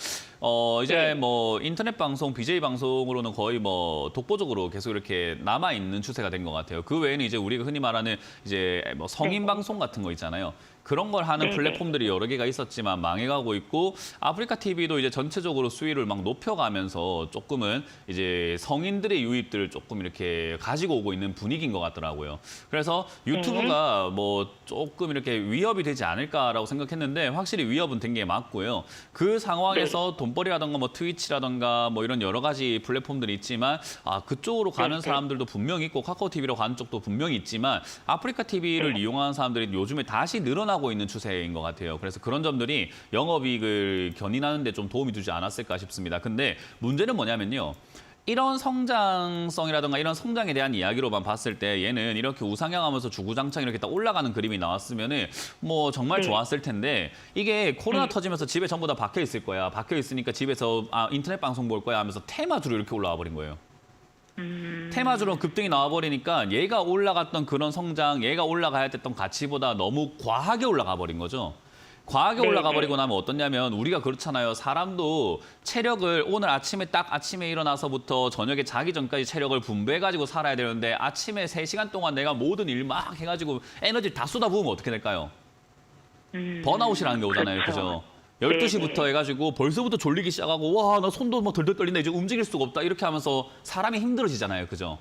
S1: 이제
S2: 네.
S1: 뭐 인터넷 방송, BJ 방송으로는 거의 뭐 독보적으로 계속 이렇게 남아 있는 추세가 된 것 같아요. 그 외에는 이제 우리가 흔히 말하는 이제 뭐 성인 방송 같은 거 있잖아요. 그런 걸 하는
S2: 네네.
S1: 플랫폼들이 여러 개가 있었지만 망해가고 있고 아프리카 TV도 이제 전체적으로 수위를 막 높여가면서 조금은 이제 성인들의 유입들을 조금 이렇게 가지고 오고 있는 분위기인 것 같더라고요. 그래서 유튜브가 뭐 조금 이렇게 위협이 되지 않을까라고 생각했는데 확실히 위협은 된 게 맞고요. 그 상황에서 돈벌이라던가 뭐 트위치라던가 뭐 이런 여러 가지 플랫폼들이 있지만 그쪽으로 가는 사람들도 분명히 있고 카카오 TV로 가는 쪽도 분명히 있지만 아프리카 TV를 이용하는 사람들이 요즘에 다시 늘어나고 있는 추세인 것 같아요. 그래서 그런 점들이 영업이익을 견인하는 데 좀 도움이 되지 않았을까 싶습니다. 근데 문제는 뭐냐면요. 이런 성장성이라든가 이런 성장에 대한 이야기로만 봤을 때 얘는 이렇게 우상향하면서 주구장창 이렇게 딱 올라가는 그림이 나왔으면은 뭐 정말 좋았을 텐데 이게 코로나 터지면서 집에 전부 다 박혀 있을 거야. 박혀 있으니까 집에서 인터넷 방송 볼 거야 하면서 테마주로 이렇게 올라와 버린 거예요. 테마주로 급등이 나와버리니까 얘가 올라갔던 그런 성장, 얘가 올라가야 됐던 가치보다 너무 과하게 올라가 버린 거죠. 과하게 올라가 버리고 나면 어떠냐면 우리가 그렇잖아요. 사람도 체력을 오늘 아침에 딱 아침에 일어나서부터 저녁에 자기 전까지 체력을 분배해가지고 살아야 되는데 아침에 3시간 동안 내가 모든 일 막 해가지고 에너지를 다 쏟아부으면 어떻게 될까요? 번아웃이라는 게 오잖아요. 그죠? 12시부터 해가지고 벌써부터 졸리기 시작하고 와, 나 손도 막 덜덜 떨린다. 이제 움직일 수가 없다. 이렇게 하면서 사람이 힘들어지잖아요. 그죠?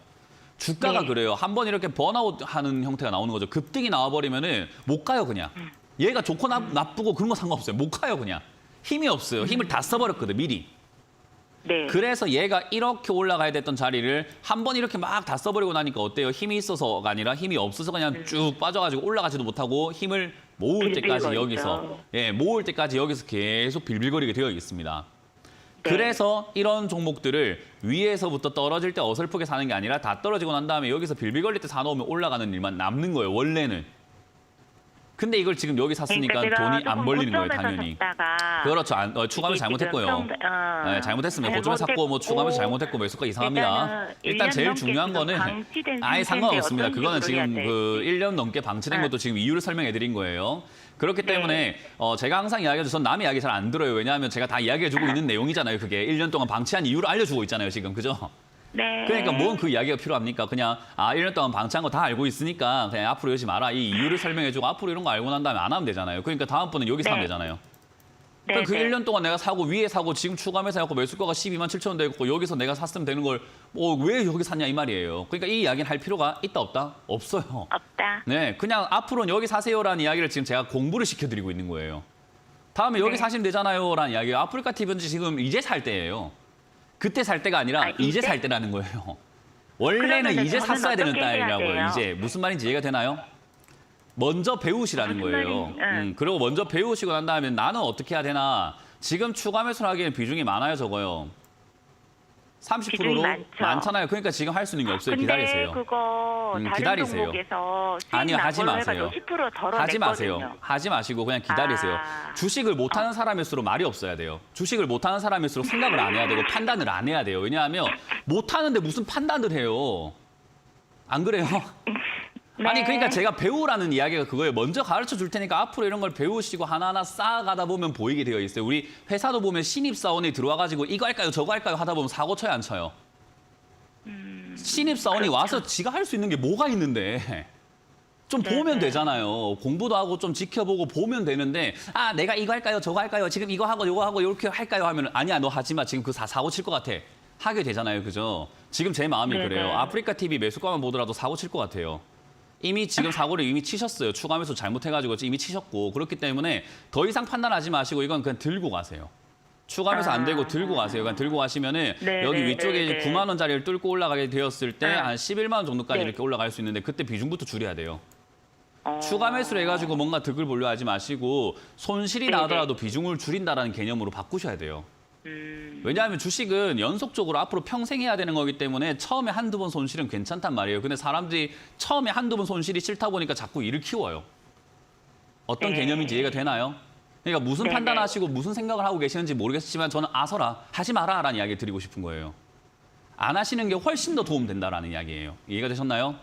S1: 주가가 그래요. 한번 이렇게 번아웃 하는 형태가 나오는 거죠. 급등이 나와버리면은 못 가요, 그냥. 얘가 좋고 나쁘고 그런 거 상관없어요. 못 가요, 그냥. 힘이 없어요. 힘을 다 써버렸거든, 미리.
S2: 네.
S1: 그래서 얘가 이렇게 올라가야 됐던 자리를 한 번 이렇게 막 다 써버리고 나니까 어때요? 힘이 있어서가 아니라 힘이 없어서 그냥 쭉 빠져가지고 올라가지도 못하고 힘을 모을 때까지
S2: 빌빌거리죠.
S1: 여기서 모을 때까지 여기서 계속 빌빌거리게 되어 있습니다. 그래서 이런 종목들을 위에서부터 떨어질 때 어설프게 사는 게 아니라 다 떨어지고 난 다음에 여기서 빌빌 걸릴 때 사놓으면 올라가는 일만 남는 거예요, 원래는. 근데 이걸 지금 여기 샀으니까
S5: 그러니까 제가
S1: 돈이 안
S5: 조금
S1: 벌리는 거예요,
S5: 고점에서
S1: 당연히.
S5: 샀다가
S1: 그렇죠. 추가하면
S5: 이게
S1: 잘못했고요.
S5: 지금
S1: 네, 잘못했습니다. 고점에 샀고 뭐 추가하면 잘못했고 매수가 이상합니다. 일단 제일 중요한 거는 아예 상관없습니다. 그거는 지금 그 1년 넘게 방치된 것도 지금 이유를 설명해 드린 거예요. 그렇기 때문에 제가 항상 이야기해도 전 남의 이야기 잘 안 들어요. 왜냐하면 제가 다 이야기해주고 있는 내용이잖아요. 그게 1년 동안 방치한 이유를 알려주고 있잖아요. 지금. 그죠?
S5: 네.
S1: 그러니까 뭔 그 이야기가 필요합니까? 그냥 1년 동안 방치한 거 다 알고 있으니까 그냥 앞으로 이러지 마라. 이 이유를 설명해주고 앞으로 이런 거 알고 난 다음에 안 하면 되잖아요. 그러니까 다음번엔 여기 사면 되잖아요.
S5: 네,
S1: 그 1년 동안 내가 사고 위에 사고 지금 추가매수 해갖고 매수가가 12만 7천 원 되고 여기서 내가 샀으면 되는 걸 왜 여기 샀냐 이 말이에요. 그러니까 이 이야기는 할 필요가 있다 없다? 없어요.
S5: 없다.
S1: 네, 그냥 앞으로는 여기 사세요라는 이야기를 지금 제가 공부를 시켜드리고 있는 거예요. 다음에 여기 사시면 되잖아요라는 이야기예요. 아프리카 TV는 지금 이제 살 때예요. 그때 살 때가 아니라 이제 살 때라는 거예요. 원래는
S5: 그러면은
S1: 이제
S5: 저는
S1: 샀어야 되는
S5: 어떻게 해야
S1: 딸이라고요.
S5: 돼요?
S1: 이제 무슨 말인지 이해가 되나요? 먼저 배우시라는
S5: 무슨
S1: 거예요.
S5: 말인지,
S1: 그리고 먼저 배우시고 난 다음에 나는 어떻게 해야 되나. 지금 추가 매수를 하기에는 비중이 많아요, 적어요. 30%로
S5: 비중이 많죠.
S1: 많잖아요. 그러니까 지금 할 수 있는 게 없어요.
S5: 근데
S1: 기다리세요.
S5: 그거 다른
S1: 기다리세요.
S5: 종목에서 수익
S1: 아니요,
S5: 난
S1: 하지
S5: 걸로
S1: 마세요.
S5: 해가지고 10% 덜어냈거든요.
S1: 하지 마세요. 하지 마시고 그냥 기다리세요. 주식을 못하는 사람일수록 말이 없어야 돼요. 주식을 못하는 사람일수록 생각을 안 해야 되고 판단을 안 해야 돼요. 왜냐하면 못하는데 무슨 판단을 해요. 안 그래요?
S5: 네.
S1: 아니 그러니까 제가 배우라는 이야기가 그거예요. 먼저 가르쳐 줄 테니까 앞으로 이런 걸 배우시고 하나하나 쌓아가다 보면 보이게 되어 있어요. 우리 회사도 보면 신입사원이 들어와가지고 이거 할까요 저거 할까요 하다 보면 사고 쳐요 안 쳐요? 신입사원이 와서 지가 할 수 있는 게 뭐가 있는데 좀 보면 되잖아요. 공부도 하고 좀 지켜보고 보면 되는데 내가 이거 할까요 저거 할까요 지금 이거 하고 이거 하고 이렇게 할까요 하면 아니야 너 하지 마 지금 그 사고 칠 것 같아. 하게 되잖아요. 그죠? 지금 제 마음이 그래요. 아프리카 TV 매수가만 보더라도 사고 칠 것 같아요. 이미 지금 사고를 이미 치셨어요. 추가하면서 잘못해가지고 이미 치셨고 그렇기 때문에 더 이상 판단하지 마시고 이건 그냥 들고 가세요. 추가하면서 안 되고 들고 가세요. 그냥 들고 가시면은 여기 위쪽에 이제 9만 원짜리를 뚫고 올라가게 되었을 때 한 11만 원 정도까지 이렇게 올라갈 수 있는데 그때 비중부터 줄여야 돼요. 추가 매수를 해가지고 뭔가 득을 보려 하지 마시고 손실이 나더라도 비중을 줄인다라는 개념으로 바꾸셔야 돼요. 왜냐하면 주식은 연속적으로 앞으로 평생 해야 되는 거기 때문에 처음에 한두 번 손실은 괜찮단 말이에요. 근데 사람들이 처음에 한두 번 손실이 싫다 보니까 자꾸 일을 키워요. 어떤 개념인지 이해가 되나요? 그러니까 무슨 판단하시고 무슨 생각을 하고 계시는지 모르겠지만 저는 아서라, 하지 마라라는 이야기 드리고 싶은 거예요. 안 하시는 게 훨씬 더 도움된다라는 이야기예요. 이해가 되셨나요?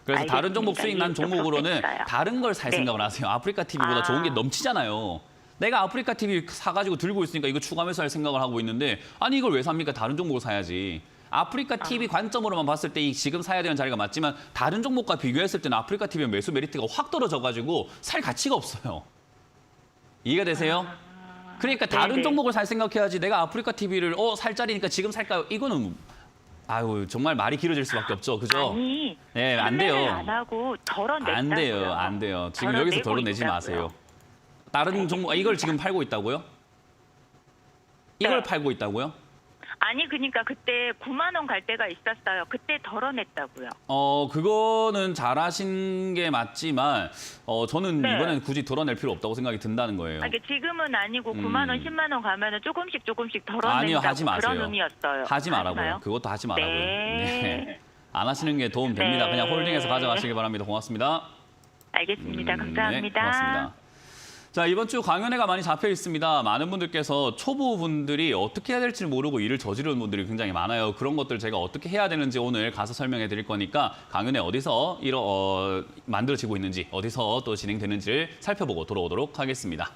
S1: 그래서 다른 종목 수익 난 종목으로는 다른 걸 살 생각을 하세요. 아프리카 TV보다 좋은 게 넘치잖아요. 내가 아프리카 TV 사가지고 들고 있으니까 이거 추가 매수할 생각을 하고 있는데 아니 이걸 왜 삽니까? 다른 종목을 사야지. 아프리카 TV 관점으로만 봤을 때 지금 사야 되는 자리가 맞지만 다른 종목과 비교했을 때는 아프리카 TV의 매수 메리트가 확 떨어져가지고 살 가치가 없어요. 이해가 되세요? 그러니까 다른 종목을 살 생각해야지 내가 아프리카 TV를 살 자리니까 지금 살까요? 이거는 정말 말이 길어질 수밖에 없죠. 그죠?
S5: 아니,
S1: 네, 안 돼요.
S5: 안 하고 덜어냈다고요.
S1: 안 돼요. 안 돼요. 지금 여기서 덜어내지 마세요. 다른 종목, 이걸 지금 팔고 있다고요? 이걸 팔고 있다고요?
S5: 아니, 그러니까 그때 9만 원 갈 때가 있었어요. 그때 덜어냈다고요.
S1: 그거는 잘하신 게 맞지만, 저는 이번에는 굳이 덜어낼 필요 없다고 생각이 든다는 거예요.
S5: 아니, 지금은 아니고 9만 원, 10만 원 가면은 조금씩 덜어낸다고
S1: 아니요, 하지 마세요.
S5: 그런 의미였어요.
S1: 하지 말라고요. 그것도 하지 말라고요.
S5: 네.
S1: 안 하시는 게 도움 됩니다.
S5: 네.
S1: 그냥 홀딩해서 가져가시기 바랍니다. 고맙습니다.
S5: 알겠습니다. 감사합니다.
S1: 네, 고맙습니다. 자, 이번 주 강연회가 많이 잡혀 있습니다. 많은 분들께서 초보분들이 어떻게 해야 될지 모르고 일을 저지르는 분들이 굉장히 많아요. 그런 것들 제가 어떻게 해야 되는지 오늘 가서 설명해 드릴 거니까 강연회 어디서 만들어지고 있는지 어디서 또 진행되는지를 살펴보고 돌아오도록 하겠습니다.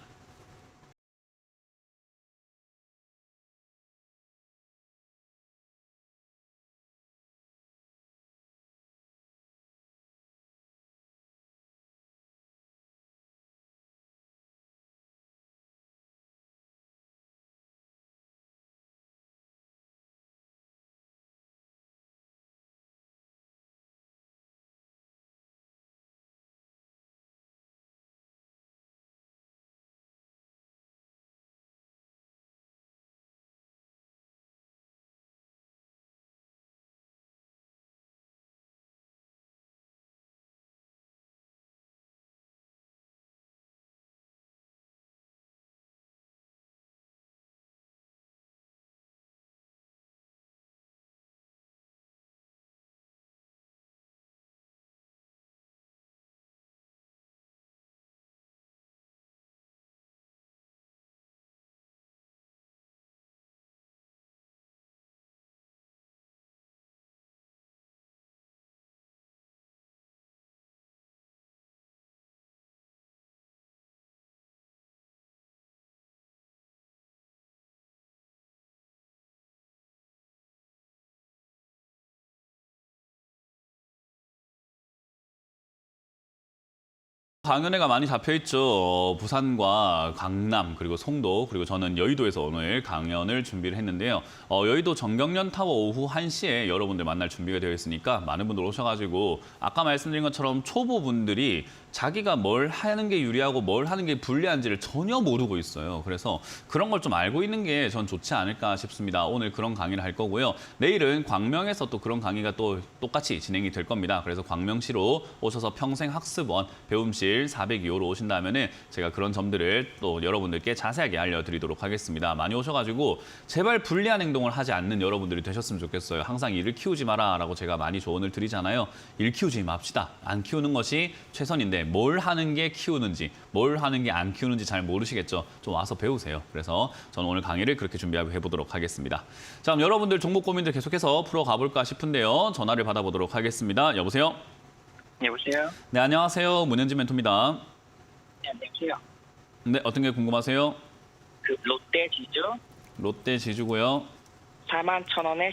S1: 강연회가 많이 잡혀있죠. 부산과 강남 그리고 송도 그리고 저는 여의도에서 오늘 강연을 준비를 했는데요. 여의도 정경련 타워 오후 1시에 여러분들 만날 준비가 되어 있으니까 많은 분들 오셔가지고 아까 말씀드린 것처럼 초보분들이 자기가 뭘 하는 게 유리하고 뭘 하는 게 불리한지를 전혀 모르고 있어요. 그래서 그런 걸 좀 알고 있는 게 전 좋지 않을까 싶습니다. 오늘 그런 강의를 할 거고요. 내일은 광명에서 또 그런 강의가 또 똑같이 진행이 될 겁니다. 그래서 광명시로 오셔서 평생학습원 배움실 402호로 오신다면은 제가 그런 점들을 또 여러분들께 자세하게 알려드리도록 하겠습니다. 많이 오셔가지고 제발 불리한 행동을 하지 않는 여러분들이 되셨으면 좋겠어요. 항상 일을 키우지 마라라고 제가 많이 조언을 드리잖아요. 일 키우지 맙시다. 안 키우는 것이 최선인데 뭘 하는 게 키우는지 뭘 하는 게 안 키우는지 잘 모르시겠죠. 좀 와서 배우세요. 그래서 저는 오늘 강의를 그렇게 준비해 보도록 하겠습니다. 자, 그럼 여러분들 종목 고민들 계속해서 풀어가 볼까 싶은데요. 전화를 받아보도록 하겠습니다. 여보세요?
S6: 여보세요?
S1: 네, 안녕하세요. 문현진 멘토입니다.
S6: 네, 안녕하세요.
S1: 네, 어떤 게 궁금하세요?
S6: 그 롯데 지주
S1: 롯데 지주고요.
S6: 41,000원에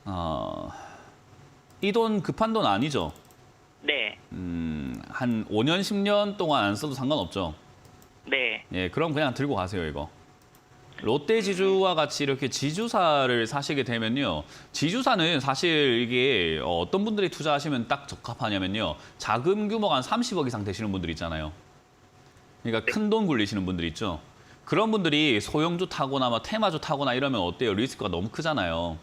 S6: 10%요.
S1: 이 돈 급한 돈 아니죠?
S6: 네,
S1: 한 5년, 10년 동안 안 써도 상관없죠?
S6: 네,
S1: 예, 그럼 그냥 들고 가세요, 이거. 롯데 지주와 같이 이렇게 지주사를 사시게 되면요. 지주사는 사실 이게 어떤 분들이 투자하시면 딱 적합하냐면요. 자금 규모가 한 30억 이상 되시는 분들 있잖아요. 그러니까 큰 돈 굴리시는 분들 있죠. 그런 분들이 소형주 타거나 뭐 테마주 타거나 이러면 어때요? 리스크가 너무 크잖아요.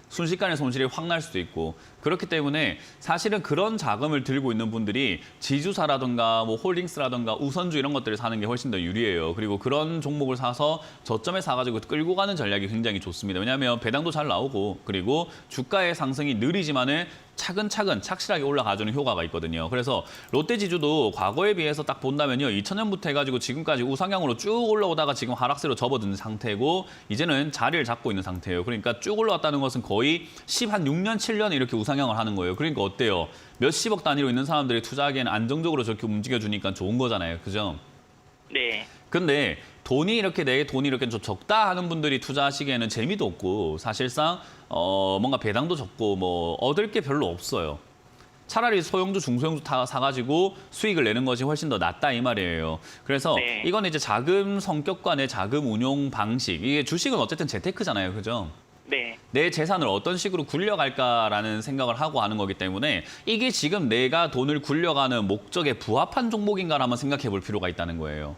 S1: 순식간에 손실이 확 날 수도 있고. 그렇기 때문에 사실은 그런 자금을 들고 있는 분들이 지주사라든가 뭐 홀딩스라든가 우선주 이런 것들을 사는 게 훨씬 더 유리해요. 그리고 그런 종목을 사서 저점에 사가지고 끌고 가는 전략이 굉장히 좋습니다. 왜냐하면 배당도 잘 나오고 그리고 주가의 상승이 느리지만은 차근차근 착실하게 올라가주는 효과가 있거든요. 그래서 롯데지주도 과거에 비해서 딱 본다면요. 2000년부터 해가지고 지금까지 우상향으로 쭉 올라오다가 지금 하락세로 접어든 상태고 이제는 자리를 잡고 있는 상태예요. 그러니까 쭉 올라왔다는 것은 거의 6년, 7년 이렇게 우상향을 하는 거예요. 그러니까 어때요? 몇십억 단위로 있는 사람들이 투자하기에는 안정적으로 저렇게 움직여주니까 좋은 거잖아요. 그죠?
S6: 네,
S1: 근데 돈이 이렇게 내 돈이 이렇게 좀 적다 하는 분들이 투자하시기에는 재미도 없고 사실상 뭔가 배당도 적고 뭐 얻을 게 별로 없어요. 차라리 소형주, 중소형주 사가지고 수익을 내는 것이 훨씬 더 낫다 이 말이에요. 그래서
S6: 네.
S1: 이건 이제 자금 성격과 내 자금 운용 방식. 이게 주식은 어쨌든 재테크잖아요. 그죠?
S6: 네,
S1: 내 재산을 어떤 식으로 굴려갈까라는 생각을 하고 하는 거기 때문에 이게 지금 내가 돈을 굴려가는 목적에 부합한 종목인가를 한번 생각해 볼 필요가 있다는 거예요.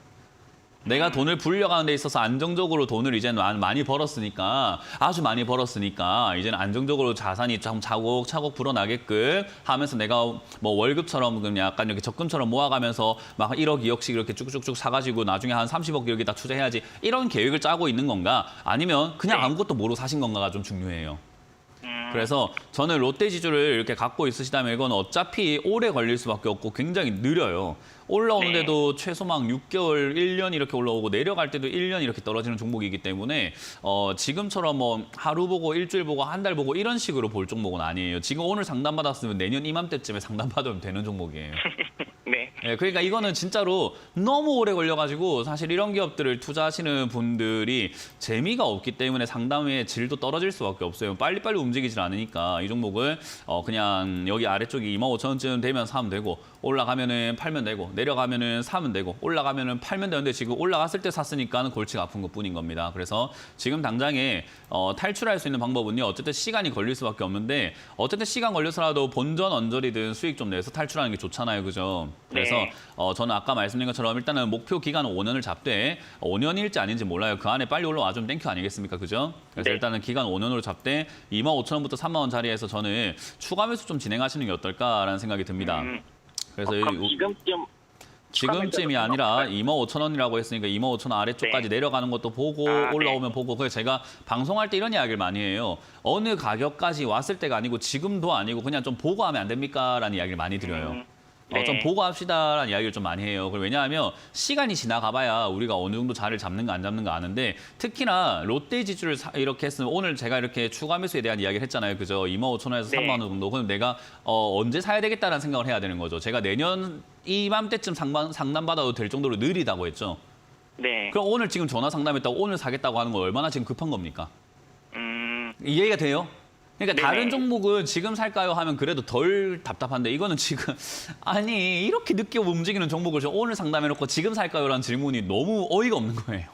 S1: 내가 돈을 불려가는 데 있어서 안정적으로 돈을 이제는 많이 벌었으니까 아주 많이 벌었으니까 이제는 안정적으로 자산이 좀 차곡차곡 불어나게끔 하면서 내가 뭐 월급처럼 그냥 약간 이렇게 적금처럼 모아가면서 막 1억, 2억씩 이렇게 쭉쭉쭉 사가지고 나중에 한 30억 여기다 투자해야지 이런 계획을 짜고 있는 건가 아니면 그냥 아무것도 모르고 사신 건가가 좀 중요해요. 그래서 저는 롯데지주를 이렇게 갖고 있으시다면 이건 어차피 오래 걸릴 수밖에 없고 굉장히 느려요. 올라오는데도 최소망 6개월, 1년 이렇게 올라오고 내려갈 때도 1년 이렇게 떨어지는 종목이기 때문에 지금처럼 뭐 하루 보고 일주일 보고 한 달 보고 이런 식으로 볼 종목은 아니에요. 지금 오늘 상담받았으면 내년 이맘때쯤에 상담받으면 되는 종목이에요.
S6: 네,
S1: 네, 그러니까 이거는 진짜로 너무 오래 걸려가지고 사실 이런 기업들을 투자하시는 분들이 재미가 없기 때문에 상담의 질도 떨어질 수밖에 없어요. 빨리빨리 움직이질 않으니까 이 종목을 그냥 여기 아래쪽이 25,000원쯤 되면 사면 되고 올라가면은 팔면 되고 내려가면은 사면 되고 올라가면은 팔면 되는데 지금 올라갔을 때 샀으니까는 골치가 아픈 것뿐인 겁니다. 그래서 지금 당장에 탈출할 수 있는 방법은요. 어쨌든 시간이 걸릴 수밖에 없는데 어쨌든 시간 걸려서라도 본전 언저리든 수익 좀 내서 탈출하는 게 좋잖아요. 그죠? 그래서
S6: 네.
S1: 저는 아까 말씀드린 것처럼 일단은 목표 기간은 5년을 잡되 5년일지 아닌지 몰라요. 그 안에 빨리 올라와주면 땡큐 아니겠습니까? 그죠? 그래서
S6: 네.
S1: 일단은 기간 5년으로 잡되 25,000원부터 3만 원 자리에서 저는 추가 매수 좀 진행하시는 게 어떨까라는 생각이 듭니다. 그래서
S6: 그럼
S1: 지금쯤이 아니라 25,000원이라고 했으니까 25,000원 아래쪽까지
S6: 네.
S1: 내려가는 것도 보고
S6: 아,
S1: 올라오면 보고 그래서 제가 방송할 때 이런 이야기를 많이 해요. 어느 가격까지 왔을 때가 아니고 지금도 아니고 그냥 좀 보고 하면 안 됩니까? 라는 이야기를 많이 드려요.
S6: 네.
S1: 좀 보고 합시다라는 이야기를 좀 많이 해요. 왜냐하면 시간이 지나가봐야 우리가 어느 정도 자리를 잡는가 안 잡는가 아는데 특히나 롯데지주를 이렇게 했으면 오늘 제가 이렇게 추가 매수에 대한 이야기를 했잖아요. 그죠? 25,000원에서
S6: 네.
S1: 3만 원 정도. 그럼 내가 언제 사야 되겠다라는 생각을 해야 되는 거죠. 제가 내년 이맘때쯤 상담받아도 될 정도로 느리다고 했죠.
S6: 네,
S1: 그럼 오늘 지금 전화 상담했다고 오늘 사겠다고 하는 거 얼마나 지금 급한 겁니까? 이해가 돼요? 그러니까
S6: 네네.
S1: 다른 종목은 지금 살까요 하면 그래도 덜 답답한데 이거는 지금 아니 이렇게 늦게 움직이는 종목을 저 오늘 상담해놓고 지금 살까요라는 질문이 너무 어이가 없는 거예요.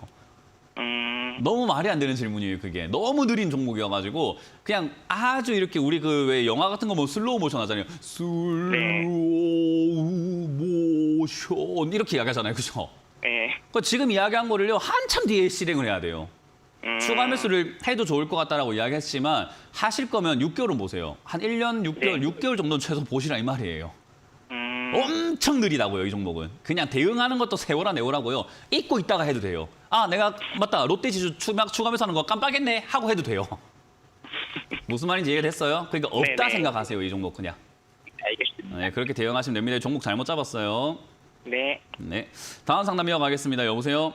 S1: 너무 말이 안 되는 질문이에요, 그게. 너무 느린 종목이어가지고 그냥 아주 이렇게 우리 그 왜 영화 같은 거 뭐 슬로우 모션 하잖아요. 슬로우 모션 이렇게 이야기하잖아요, 그죠?
S6: 네.
S1: 그러니까 지금 이야기한 거를요 한참 뒤에 실행을 해야 돼요. 추가 매수를 해도 좋을 것 같다라고 이야기했지만 하실 거면 6개월은 보세요. 한 1년 6개월,
S6: 네.
S1: 6개월 정도는 최소 보시라 이 말이에요. 엄청 느리다고요, 이 종목은. 그냥 대응하는 것도 세워라 내오라고요. 잊고 있다가 해도 돼요. 아, 내가 맞다. 롯데지수 추가 매수하는 거 깜빡했네 하고 해도 돼요. 무슨 말인지 이해가 됐어요? 그러니까 없다
S6: 네네.
S1: 생각하세요, 이 종목 그냥.
S6: 알겠습니다.
S1: 네, 그렇게 대응하시면 됩니다. 종목 잘못 잡았어요.
S6: 네.
S1: 네, 다음 상담 이어가겠습니다. 여보세요?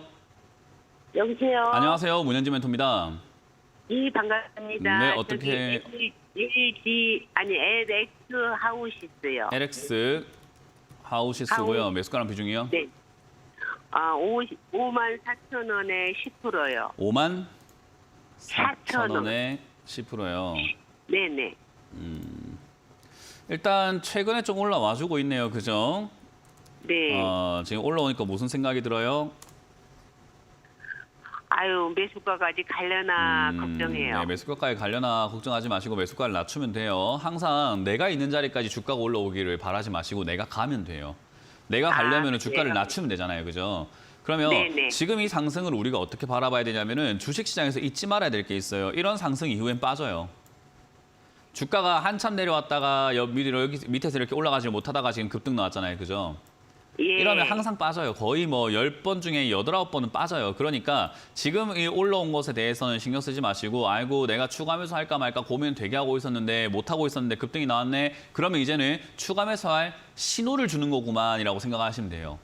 S2: 여보세요.
S1: 안녕하세요. 문현지 멘토입니다.
S2: 이 반갑습니다.
S1: 네, 어떻게-
S2: 저기 LG 아니 LX 하우시스요.
S1: LX 하우시스고요. 매수가랑 비중이요?
S2: 네. 54,000원에 10%요.
S1: 5만
S2: 4,000원.
S1: 4,000원에 10%요.
S2: 네네.
S1: 일단 최근에 좀 올라와주고 있네요. 그죠?
S2: 네.
S1: 지금 올라오니까 무슨 생각이 들어요?
S2: 아유 매수가까지 갈려나 걱정해요.
S1: 네, 매수가까지 가려나 걱정하지 마시고 매수가를 낮추면 돼요. 항상 내가 있는 자리까지 주가가 올라오기를 바라지 마시고 내가 가면 돼요. 내가 가려면 주가를
S2: 그래요?
S1: 낮추면 되잖아요. 그죠? 그러면
S2: 네네.
S1: 지금 이 상승을 우리가 어떻게 바라봐야 되냐면은 주식시장에서 잊지 말아야 될 게 있어요. 이런 상승 이후엔 빠져요. 주가가 한참 내려왔다가 여기 밑에서 이렇게 올라가지 못하다가 지금 급등 나왔잖아요. 그죠?
S2: 예.
S1: 이러면 항상 빠져요. 거의 뭐 10번 중에 8, 9번은 빠져요. 그러니까 지금 이 올라온 것에 대해서는 신경 쓰지 마시고 아이고 내가 추가 매수 할까 말까 고민 되게 하고 있었는데 못하고 있었는데 급등이 나왔네. 그러면 이제는 추가 매수할 신호를 주는 거구만이라고 생각하시면 돼요.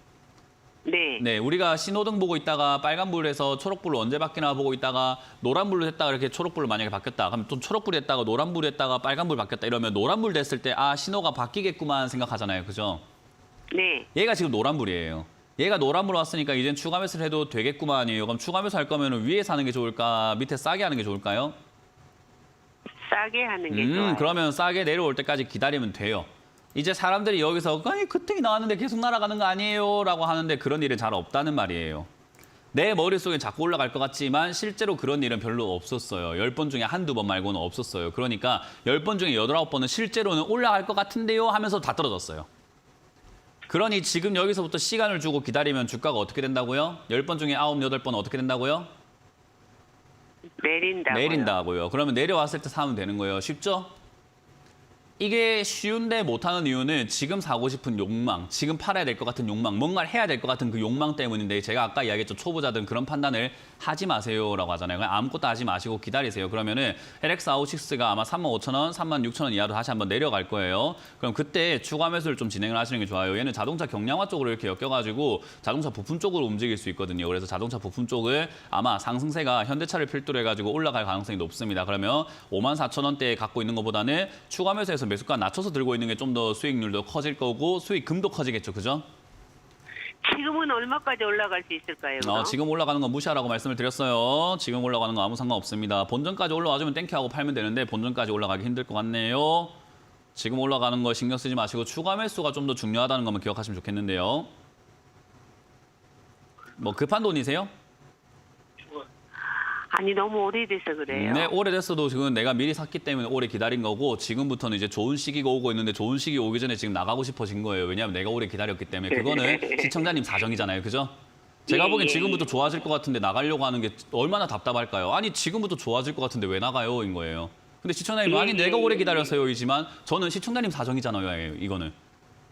S2: 네.
S1: 네, 우리가 신호등 보고 있다가 빨간불에서 초록불로 언제 바뀌나 보고 있다가 노란불로 됐다가 이렇게 초록불로 만약에 바뀌었다. 그럼 또 초록불이 됐다가 노란불이 됐다가 빨간불 바뀌었다. 이러면 노란불 됐을 때 아, 신호가 바뀌겠구만 생각하잖아요. 그죠?
S2: 네.
S1: 얘가 지금 노란불이에요. 얘가 노란불 왔으니까 이젠 추가 매수를 해도 되겠구만이에요. 그럼 추가 매수 할 거면 위에 사는 게 좋을까? 밑에 싸게 하는 게 좋을까요?
S2: 싸게 하는 게 좋아요.
S1: 그러면 싸게 내려올 때까지 기다리면 돼요. 이제 사람들이 여기서 아니 급등이 나왔는데 계속 날아가는 거 아니에요? 라고 하는데 그런 일은 잘 없다는 말이에요. 내 머릿속에 자꾸 올라갈 것 같지만 실제로 그런 일은 별로 없었어요. 10번 중에 한두 번 말고는 없었어요. 그러니까 10번 중에 8, 9번은 실제로는 올라갈 것 같은데요 하면서 다 떨어졌어요. 그러니 지금 여기서부터 시간을 주고 기다리면 주가가 어떻게 된다고요? 10번 중에 9, 8번 어떻게 된다고요?
S2: 내린다고요.
S1: 내린다고요. 그러면 내려왔을 때 사면 되는 거예요. 쉽죠? 이게 쉬운데 못하는 이유는 지금 사고 싶은 욕망, 지금 팔아야 될 것 같은 욕망, 뭔가를 해야 될 것 같은 그 욕망 때문인데 제가 아까 이야기했죠. 초보자들은 그런 판단을 하지 마세요라고 하잖아요. 그냥 아무것도 하지 마시고 기다리세요. 그러면은 LX 아웃식스가 아마 35,000원, 36,000원 이하로 다시 한번 내려갈 거예요. 그럼 그때 추가 매수를 좀 진행을 하시는 게 좋아요. 얘는 자동차 경량화 쪽으로 이렇게 엮여가지고 자동차 부품 쪽으로 움직일 수 있거든요. 그래서 자동차 부품 쪽을 아마 상승세가 현대차를 필두로 해가지고 올라갈 가능성이 높습니다. 그러면 54,000원대에 갖고 있는 것보다는 추가 매수해서 매수가 낮춰서 들고 있는 게 좀 더 수익률도 커질 거고 수익금도 커지겠죠. 그죠?
S2: 지금은 얼마까지 올라갈 수 있을까요? 그럼?
S1: 지금 올라가는 건 무시하라고 말씀을 드렸어요. 지금 올라가는 건 아무 상관없습니다. 본전까지 올라와주면 땡큐하고 팔면 되는데 본전까지 올라가기 힘들 것 같네요. 지금 올라가는 거 신경 쓰지 마시고 추가 매수가 좀 더 중요하다는 것만 기억하시면 좋겠는데요. 뭐 급한 돈이세요?
S2: 아니 너무 오래돼서 그래요.
S1: 네, 오래됐어도 지금 내가 미리 샀기 때문에 오래 기다린 거고 지금부터는 이제 좋은 시기가 오고 있는데 좋은 시기 오기 전에 지금 나가고 싶어진 거예요. 왜냐하면 내가 오래 기다렸기 때문에 그거는 시청자님 사정이잖아요. 그죠? 제가 보기엔 지금부터 좋아질 것 같은데 나가려고 하는 게 얼마나 답답할까요? 아니 지금부터 좋아질 것 같은데 왜 나가요? 인 거예요. 근데 시청자님 아니 내가 오래 기다렸어요이지만 저는 시청자님 사정이잖아요. 이거는.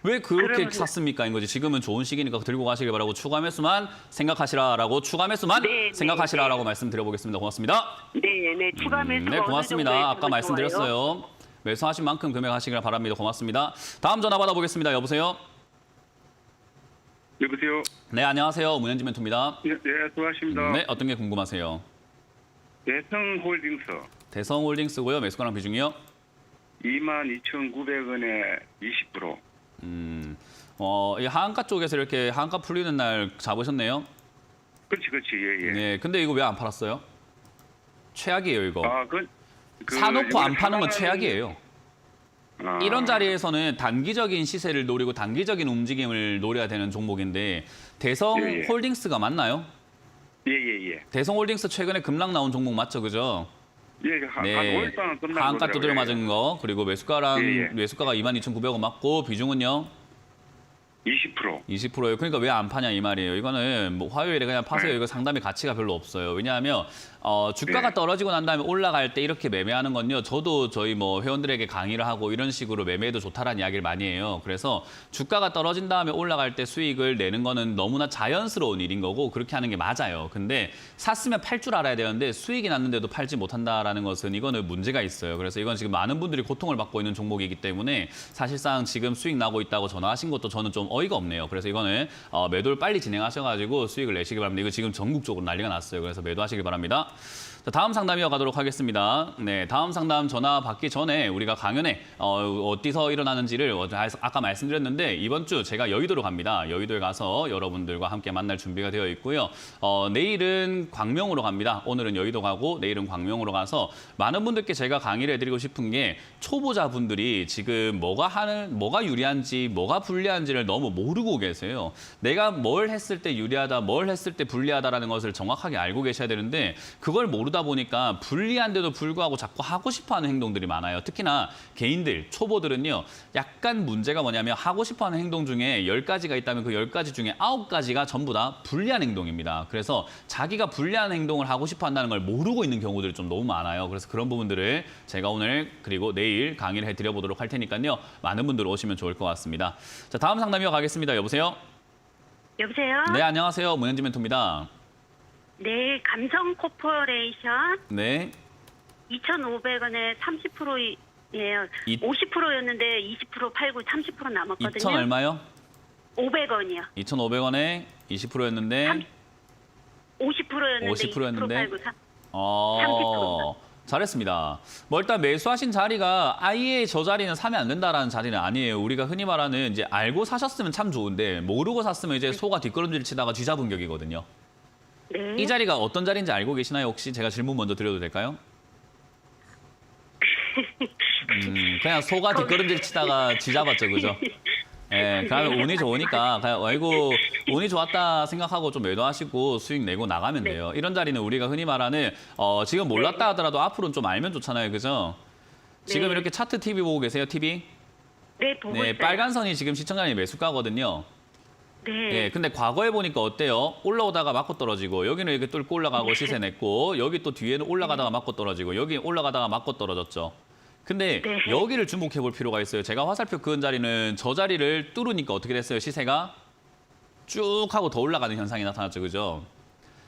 S1: 왜 그렇게 샀습니까? 인 거지. 지금은 좋은 시기니까 들고 가시길 바라고 추가 매수만 생각하시라라고 추가 매수만 생각하시라라고 말씀드려보겠습니다. 고맙습니다.
S2: 네, 추가 매수.
S1: 네, 고맙습니다. 아까 말씀드렸어요. 매수하신 만큼 금액하시길 바랍니다. 고맙습니다. 다음 전화 받아보겠습니다. 여보세요?
S7: 여보세요?
S1: 네, 안녕하세요. 문현지 멘토입니다.
S7: 네, 수고하십니다.
S1: 네, 어떤 게 궁금하세요?
S7: 대성홀딩스
S1: 대성홀딩스고요. 매수가랑 비중이요?
S7: 22,900원에 20%.
S1: 이 하한가 쪽에서 이렇게 하한가 풀리는 날 잡으셨네요.
S7: 그렇지, 예, 예.
S1: 네, 근데 이거 왜 안 팔았어요? 최악이에요, 이거.
S7: 아, 그건
S1: 사놓고 안
S7: 이번에
S1: 파는 건
S7: 상한가는-
S1: 최악이에요.
S7: 아,
S1: 이런 자리에서는 단기적인 시세를 노리고 단기적인 움직임을 노려야 되는 종목인데 대성
S7: 예, 예.
S1: 홀딩스가 맞나요?
S7: 예.
S1: 대성홀딩스 최근에 급락 나온 종목 맞죠, 그죠?
S7: 예, 한 5일 동안 끝난
S1: 하한가
S7: 거더라고요.
S1: 두드려 맞은 거, 그리고 매수가랑
S7: 예, 예.
S1: 매수가가 22,900원 맞고 비중은요
S7: 20%.
S1: 20%예요. 그러니까 왜 안 파냐 이 말이에요. 이거는 뭐 화요일에 그냥 파세요.
S7: 네.
S1: 이거 상담의 가치가 별로 없어요. 왜냐하면 주가가
S7: 네.
S1: 떨어지고 난 다음에 올라갈 때 이렇게 매매하는 건요. 저도 저희 뭐 회원들에게 강의를 하고 이런 식으로 매매해도 좋다라는 이야기를 많이 해요. 그래서 주가가 떨어진 다음에 올라갈 때 수익을 내는 거는 너무나 자연스러운 일인 거고 그렇게 하는 게 맞아요. 근데 샀으면 팔 줄 알아야 되는데 수익이 났는데도 팔지 못한다라는 것은 이거는 문제가 있어요. 그래서 이건 지금 많은 분들이 고통을 받고 있는 종목이기 때문에 사실상 지금 수익 나고 있다고 전화하신 것도 저는 좀 어이가 없네요. 그래서 이거는 매도를 빨리 진행하셔가지고 수익을 내시기 바랍니다. 이거 지금 전국적으로 난리가 났어요. 그래서 매도하시기 바랍니다. 자, 다음 상담 이어가도록 하겠습니다. 네, 다음 상담 전화 받기 전에 우리가 강연에 어디서 일어나는지를 아까 말씀드렸는데 이번 주 제가 여의도로 갑니다. 여의도에 가서 여러분들과 함께 만날 준비가 되어 있고요. 내일은 광명으로 갑니다. 오늘은 여의도 가고 내일은 광명으로 가서 많은 분들께 제가 강의를 해드리고 싶은 게 초보자분들이 지금 뭐가 유리한지 뭐가 불리한지를 너무 모르고 계세요. 내가 뭘 했을 때 유리하다, 뭘 했을 때 불리하다라는 것을 정확하게 알고 계셔야 되는데 그걸 모르다 보니까 불리한데도 불구하고 자꾸 하고 싶어하는 행동들이 많아요. 특히나 개인들, 초보들은요. 약간 문제가 뭐냐면 하고 싶어하는 행동 중에 10가지가 있다면 그 10가지 중에 9가지가 전부 다 불리한 행동입니다. 그래서 자기가 불리한 행동을 하고 싶어한다는 걸 모르고 있는 경우들이 좀 너무 많아요. 그래서 그런 부분들을 제가 오늘 그리고 내일 강의를 해드려보도록 할 테니까요. 많은 분들 오시면 좋을 것 같습니다. 자, 다음 상담 이어가겠습니다. 여보세요?
S2: 여보세요?
S1: 네, 안녕하세요. 문현지 멘토입니다.
S2: 네, 감성 코퍼레이션
S1: 네.
S2: 2,500원에 30%예요.
S1: 이-
S2: 50%였는데 20% 팔고 30% 남았거든요.
S1: 2,000 얼마요?
S2: 500원이요.
S1: 2,500원에 20%였는데
S2: 50%였는데
S1: 50%였는데?
S2: 20% 팔고 30%.
S1: 잘했습니다. 뭐 일단 매수하신 자리가 아예 저 자리는 사면 안 된다라는 자리는 아니에요. 우리가 흔히 말하는 이제 알고 사셨으면 참 좋은데 모르고 샀으면 이제 소가 뒷걸음질 치다가 쥐잡은 격이거든요.
S2: 네.
S1: 이 자리가 어떤 자리인지 알고 계시나요? 혹시 제가 질문 먼저 드려도 될까요? 그냥 소가 뒷걸음질 치다가 쥐잡았죠, 그죠? 예, 그러면 운이 좋으니까 그냥 아이고 운이 좋았다 생각하고 좀 매도하시고 수익 내고 나가면 돼요. 이런 자리는 우리가 흔히 말하는 지금 몰랐다 하더라도 앞으로는 좀 알면 좋잖아요, 그죠? 지금
S2: 네.
S1: 이렇게 차트 TV 보고 계세요, TV?
S2: 네, 보고
S1: 네,
S2: 있어요.
S1: 빨간 선이 지금 시청자님 매수가거든요.
S2: 네.
S1: 예, 근데 과거에 보니까 어때요? 올라오다가 맞고 떨어지고 여기는 이렇게 뚫고 올라가고 시세 냈고 여기 또 뒤에는 올라가다가 맞고 떨어지고 여기 올라가다가 맞고 떨어졌죠. 근데
S2: 네.
S1: 여기를 주목해 볼 필요가 있어요. 제가 화살표 그은 자리는 저 자리를 뚫으니까 어떻게 됐어요? 시세가 쭉 하고 더 올라가는 현상이 나타났죠. 그죠?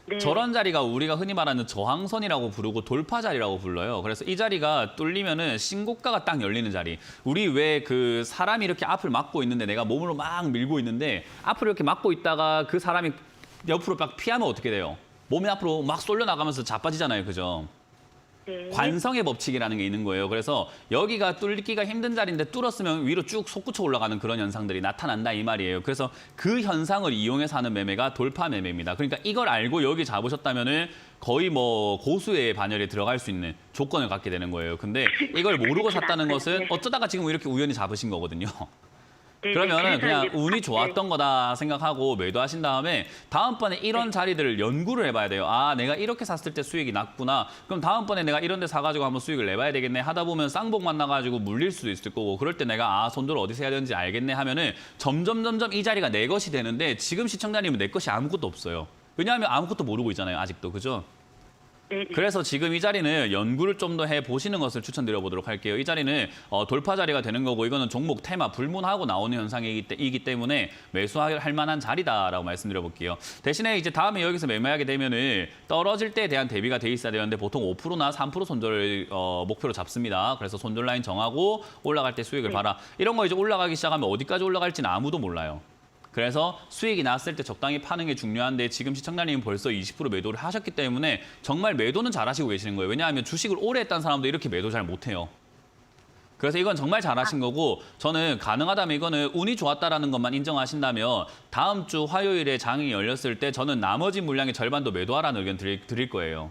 S2: 네.
S1: 저런 자리가 우리가 흔히 말하는 저항선이라고 부르고 돌파 자리라고 불러요. 그래서 이 자리가 뚫리면은 신고가가 딱 열리는 자리. 우리 왜 그 사람이 이렇게 앞을 막고 있는데 내가 몸으로 막 밀고 있는데 앞으로 이렇게 막고 있다가 그 사람이 옆으로 막 피하면 어떻게 돼요? 몸이 앞으로 막 쏠려 나가면서 자빠지잖아요. 그죠?
S2: 네.
S1: 관성의 법칙이라는 게 있는 거예요. 그래서 여기가 뚫기가 힘든 자리인데 뚫었으면 위로 쭉 솟구쳐 올라가는 그런 현상들이 나타난다 이 말이에요. 그래서 그 현상을 이용해서 하는 매매가 돌파 매매입니다. 그러니까 이걸 알고 여기 잡으셨다면은 거의 뭐 고수의 반열에 들어갈 수 있는 조건을 갖게 되는 거예요. 근데 이걸 모르고 샀다는 것은 어쩌다가 지금 이렇게 우연히 잡으신 거거든요.
S2: 네,
S1: 그러면은
S2: 그래서
S1: 그냥
S2: 이제
S1: 운이 좋았던 거다 생각하고 매도하신 다음에 다음번에 이런 자리들을 연구를 해봐야 돼요. 아, 내가 이렇게 샀을 때 수익이 났구나. 그럼 다음번에 내가 이런 데 사가지고 한번 수익을 내봐야 되겠네. 하다 보면 쌍복 만나가지고 물릴 수도 있을 거고 그럴 때 내가 손절 어디서 해야 되는지 알겠네 하면은 점점 이 자리가 내 것이 되는데 지금 시청자님은 내 것이 아무것도 없어요. 왜냐하면 아무것도 모르고 있잖아요. 아직도. 그죠?
S2: 네, 네.
S1: 그래서 지금 이 자리는 연구를 좀 더 해보시는 것을 추천드려 보도록 할게요. 이 자리는 돌파 자리가 되는 거고 이거는 종목 테마 불문하고 나오는 현상이기 때문에 매수할 만한 자리다라고 말씀드려 볼게요. 대신에 이제 다음에 여기서 매매하게 되면은 떨어질 때에 대한 대비가 돼 있어야 되는데 보통 5%나 3% 손절을 목표로 잡습니다. 그래서 손절 라인 정하고 올라갈 때 수익을 봐라. 이런 거 이제 올라가기 시작하면 어디까지 올라갈지는 아무도 몰라요. 그래서 수익이 났을 때 적당히 파는 게 중요한데 지금 시청자님은 벌써 20% 매도를 하셨기 때문에 정말 매도는 잘하시고 계시는 거예요. 왜냐하면 주식을 오래 했던 사람도 이렇게 매도 잘 못해요. 그래서 이건 정말 잘하신 거고 저는 가능하다면 이거는 운이 좋았다라는 것만 인정하신다면 다음 주 화요일에 장이 열렸을 때 저는 나머지 물량의 절반도 매도하라는 의견 드릴 거예요.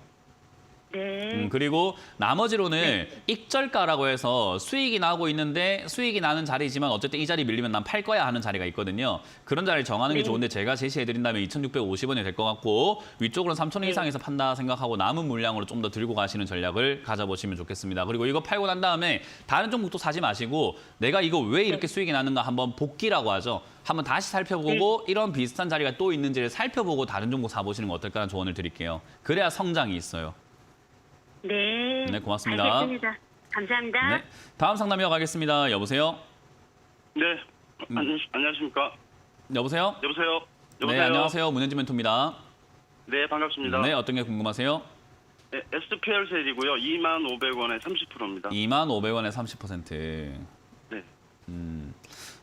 S2: 네.
S1: 그리고 나머지로는 익절가라고 해서 수익이 나고 있는데 수익이 나는 자리지만 어쨌든 이 자리 밀리면 난 팔 거야 하는 자리가 있거든요. 그런 자리를 정하는 게 좋은데 제가 제시해드린다면 2,650원이 될 것 같고 위쪽으로는 3,000원 이상에서 판다 생각하고 남은 물량으로 좀 더 들고 가시는 전략을 가져보시면 좋겠습니다. 그리고 이거 팔고 난 다음에 다른 종목도 사지 마시고 내가 이거 왜 이렇게 수익이 나는가 한번 복기라고 하죠. 한번 다시 살펴보고 이런 비슷한 자리가 또 있는지를 살펴보고 다른 종목 사보시는 거 어떨까라는 조언을 드릴게요. 그래야 성장이 있어요.
S2: 네.
S1: 네, 고맙습니다.
S2: 알겠습니다. 감사합니다.
S1: 네, 다음 상담 이어가겠습니다. 여보세요?
S7: 네. 안녕하십니까?
S1: 여보세요?
S7: 여보세요?
S1: 네, 안녕하세요. 문현진 멘토입니다.
S7: 네, 반갑습니다.
S1: 네, 어떤 게 궁금하세요?
S7: 네, SPL 셀이고요. 25,500원에 30%입니다.
S1: 25,500원에 30%.
S7: 네.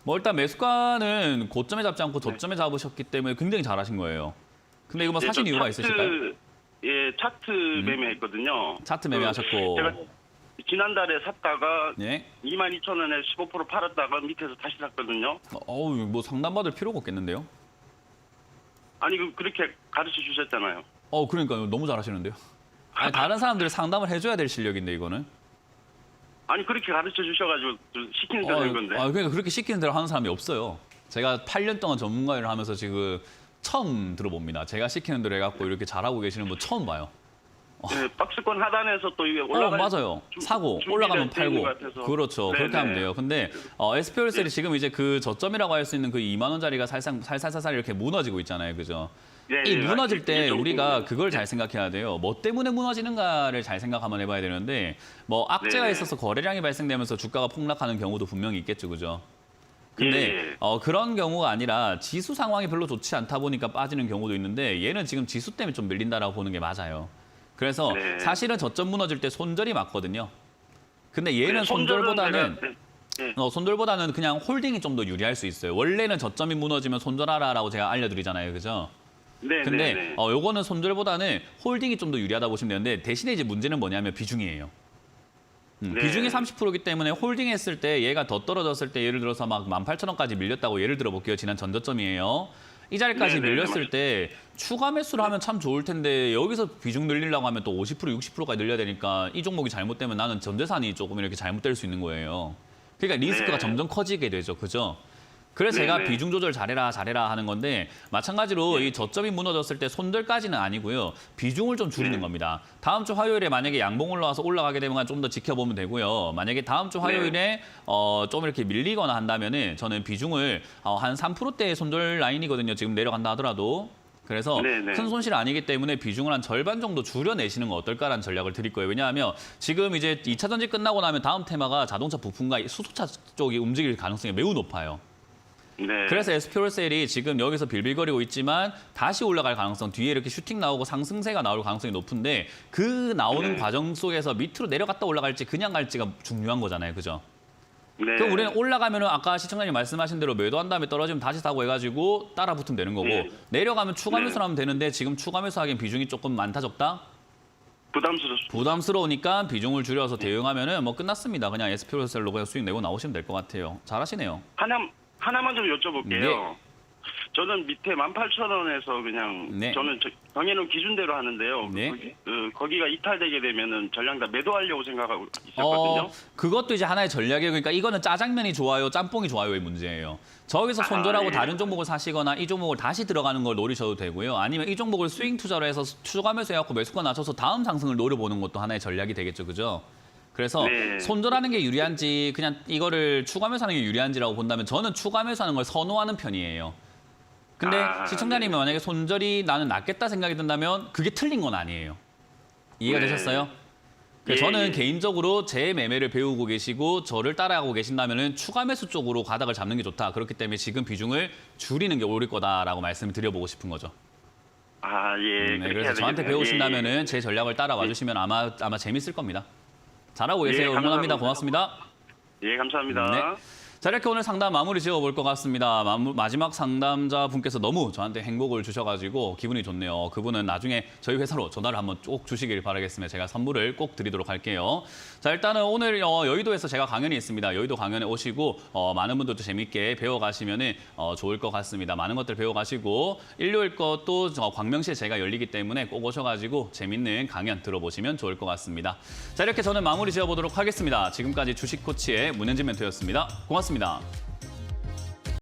S1: 뭐 일단 매수가는 고점에 잡지 않고 저점에 잡으셨기 때문에 굉장히 잘하신 거예요. 근데 이거 뭐 사신 이유가 있으실까요?
S7: 예, 차트 매매했거든요.
S1: 차트 매매하셨고.
S7: 제가 지난달에 샀다가
S1: 네.
S7: 22,000원에 15% 팔았다가 밑에서 다시 샀거든요.
S1: 어우, 뭐 상담받을 필요가 없겠는데요?
S7: 아니 그렇게 가르쳐 주셨잖아요.
S1: 그러니까요. 너무 잘하시는데요. 아니, 다른 사람들 상담을 해줘야 될 실력인데 이거는.
S7: 아니 그렇게 가르쳐 주셔가지고 좀 시키는 대로 된 건데.
S1: 그러니까 그렇게 시키는 대로 하는 사람이 없어요. 제가 8년 동안 전문가 일을 하면서 지금 처음 들어봅니다. 제가 시키는 대로 해갖고 이렇게 잘하고 계시는 분 처음 봐요.
S7: 네, 박스권 하단에서 또 이게 올라가.
S1: 맞아요. 사고 올라가면 팔고. 그렇죠.
S7: 네네.
S1: 그렇게 하면 돼요. 근데 SPL셀이 지금 이제 그 저점이라고 할 수 있는 그 2만 원짜리가 살살살살 이렇게 무너지고 있잖아요. 그죠?
S7: 네,
S1: 이
S7: 네,
S1: 무너질 때
S7: 좀
S1: 우리가 그걸 잘 생각해야 돼요. 뭐 때문에 무너지는가를 잘 생각 한번 해봐야 되는데 뭐 악재가
S7: 네네.
S1: 있어서 거래량이 발생되면서 주가가 폭락하는 경우도 분명히 있겠죠. 그죠? 근데 그런 경우가 아니라 지수 상황이 별로 좋지 않다 보니까 빠지는 경우도 있는데 얘는 지금 지수 때문에 좀 밀린다라고 보는 게 맞아요. 그래서
S7: 네.
S1: 사실은 저점 무너질 때 손절이 맞거든요. 근데 얘는
S7: 네,
S1: 손절보다는
S7: 네.
S1: 손절보다는 그냥 홀딩이 좀 더 유리할 수 있어요. 원래는 저점이 무너지면 손절하라라고 제가 알려드리잖아요. 그죠?
S7: 네,
S1: 근데
S7: 네.
S1: 요거는 손절보다는 홀딩이 좀 더 유리하다 보시면 되는데 대신에 이제 문제는 뭐냐면 비중이에요.
S7: 네.
S1: 비중이 30%이기 때문에 홀딩했을 때 얘가 더 떨어졌을 때 예를 들어서 막 18,000원까지 밀렸다고 예를 들어볼게요. 지난 전저점이에요. 이 자리까지
S7: 네, 네,
S1: 밀렸을 때 추가 매수를 하면 참 좋을 텐데 여기서 비중 늘리려고 하면 또 50%, 60%까지 늘려야 되니까 이 종목이 잘못되면 나는 전 재산이 조금 이렇게 잘못될 수 있는 거예요. 그러니까 리스크가
S7: 네.
S1: 점점 커지게 되죠. 그죠? 그래서 제가
S7: 네.
S1: 비중 조절 잘해라 하는 건데 마찬가지로 이 저점이 무너졌을 때 손절까지는 아니고요. 비중을 좀 줄이는 겁니다. 다음 주 화요일에 만약에 양봉 올라와서 올라가게 되면 좀 더 지켜보면 되고요. 만약에 다음 주 화요일에 좀 이렇게 밀리거나 한다면은 저는 비중을 한 3%대의 손절 라인이거든요. 지금 내려간다 하더라도. 그래서
S7: 네네.
S1: 큰 손실 아니기 때문에 비중을 한 절반 정도 줄여내시는 건 어떨까라는 전략을 드릴 거예요. 왜냐하면 지금 이제 2차 전지 끝나고 나면 다음 테마가 자동차 부품과 수소차 쪽이 움직일 가능성이 매우 높아요.
S7: 네.
S1: 그래서 SPL셀이 지금 여기서 빌빌거리고 있지만 다시 올라갈 가능성, 뒤에 이렇게 슈팅 나오고 상승세가 나올 가능성이 높은데 그 나오는 과정 속에서 밑으로 내려갔다 올라갈지 그냥 갈지가 중요한 거잖아요. 그죠?
S7: 네.
S1: 그럼 우리는 올라가면은 아까 시청자님 말씀하신 대로 매도한 다음에 떨어지면 다시 사고 해가지고 따라 붙으면 되는 거고
S7: 네.
S1: 내려가면 추가
S7: 네.
S1: 매수하면 되는데 지금 추가 매수하기엔 비중이 조금 많다 적다?
S7: 부담스럽습니다.
S1: 부담스러우니까 비중을 줄여서 대응하면은 뭐 끝났습니다. 그냥 SPL셀로 그냥 수익 내고 나오시면 될 것 같아요. 잘하시네요.
S7: 하나만 좀 여쭤볼게요.
S1: 네.
S7: 저는 밑에 18,000원에서 그냥
S1: 네.
S7: 저는 정해놓은 기준대로 하는데요.
S1: 네.
S7: 거기가 이탈되게 되면은 전량 다 매도하려고 생각하고 있었거든요.
S1: 그것도 이제 하나의 전략이에요. 그러니까 이거는 짜장면이 좋아요, 짬뽕이 좋아요의 문제예요. 저기서 손절하고
S7: 예.
S1: 다른 종목을 사시거나 이 종목을 다시 들어가는 걸 노리셔도 되고요. 아니면 이 종목을 스윙 투자로 해서 추가 매수해갖고 매수가 낮춰서 다음 상승을 노려보는 것도 하나의 전략이 되겠죠. 그죠? 그래서
S7: 네.
S1: 손절하는 게 유리한지 그냥 이거를 추가 매수하는 게 유리한지라고 본다면 저는 추가 매수하는 걸 선호하는 편이에요. 근데 시청자님이 만약에 손절이 나는 낫겠다 생각이 든다면 그게 틀린 건 아니에요. 이해가
S7: 네.
S1: 되셨어요?
S7: 예,
S1: 저는
S7: 예.
S1: 개인적으로 제 매매를 배우고 계시고 저를 따라하고 계신다면은 추가 매수 쪽으로 가닥을 잡는 게 좋다. 그렇기 때문에 지금 비중을 줄이는 게 옳을 거다라고 말씀을 드려보고 싶은 거죠.
S7: 예.
S1: 네,
S7: 그렇게
S1: 그래서
S7: 해야
S1: 저한테
S7: 되겠네요.
S1: 배우신다면은 제 전략을 따라와 주시면 아마 재밌을 겁니다. 잘하고 계세요.
S7: 예,
S1: 응원합니다.
S7: 감사합니다.
S1: 고맙습니다.
S7: 예, 감사합니다.
S1: 네. 자, 이렇게 오늘 상담 마무리 지어볼 것 같습니다. 마지막 상담자 분께서 너무 저한테 행복을 주셔가지고 기분이 좋네요. 그분은 나중에 저희 회사로 전화를 한번 꼭 주시길 바라겠습니다. 제가 선물을 꼭 드리도록 할게요. 자, 일단은 오늘 여의도에서 제가 강연이 있습니다. 여의도 강연에 오시고 많은 분들도 재밌게 배워가시면 좋을 것 같습니다. 많은 것들 배워가시고 일요일 것도 광명시에 제가 열리기 때문에 꼭 오셔가지고 재밌는 강연 들어보시면 좋을 것 같습니다. 자, 이렇게 저는 마무리 지어보도록 하겠습니다. 지금까지 주식 코치의 문현진 멘토였습니다. 고맙습니다.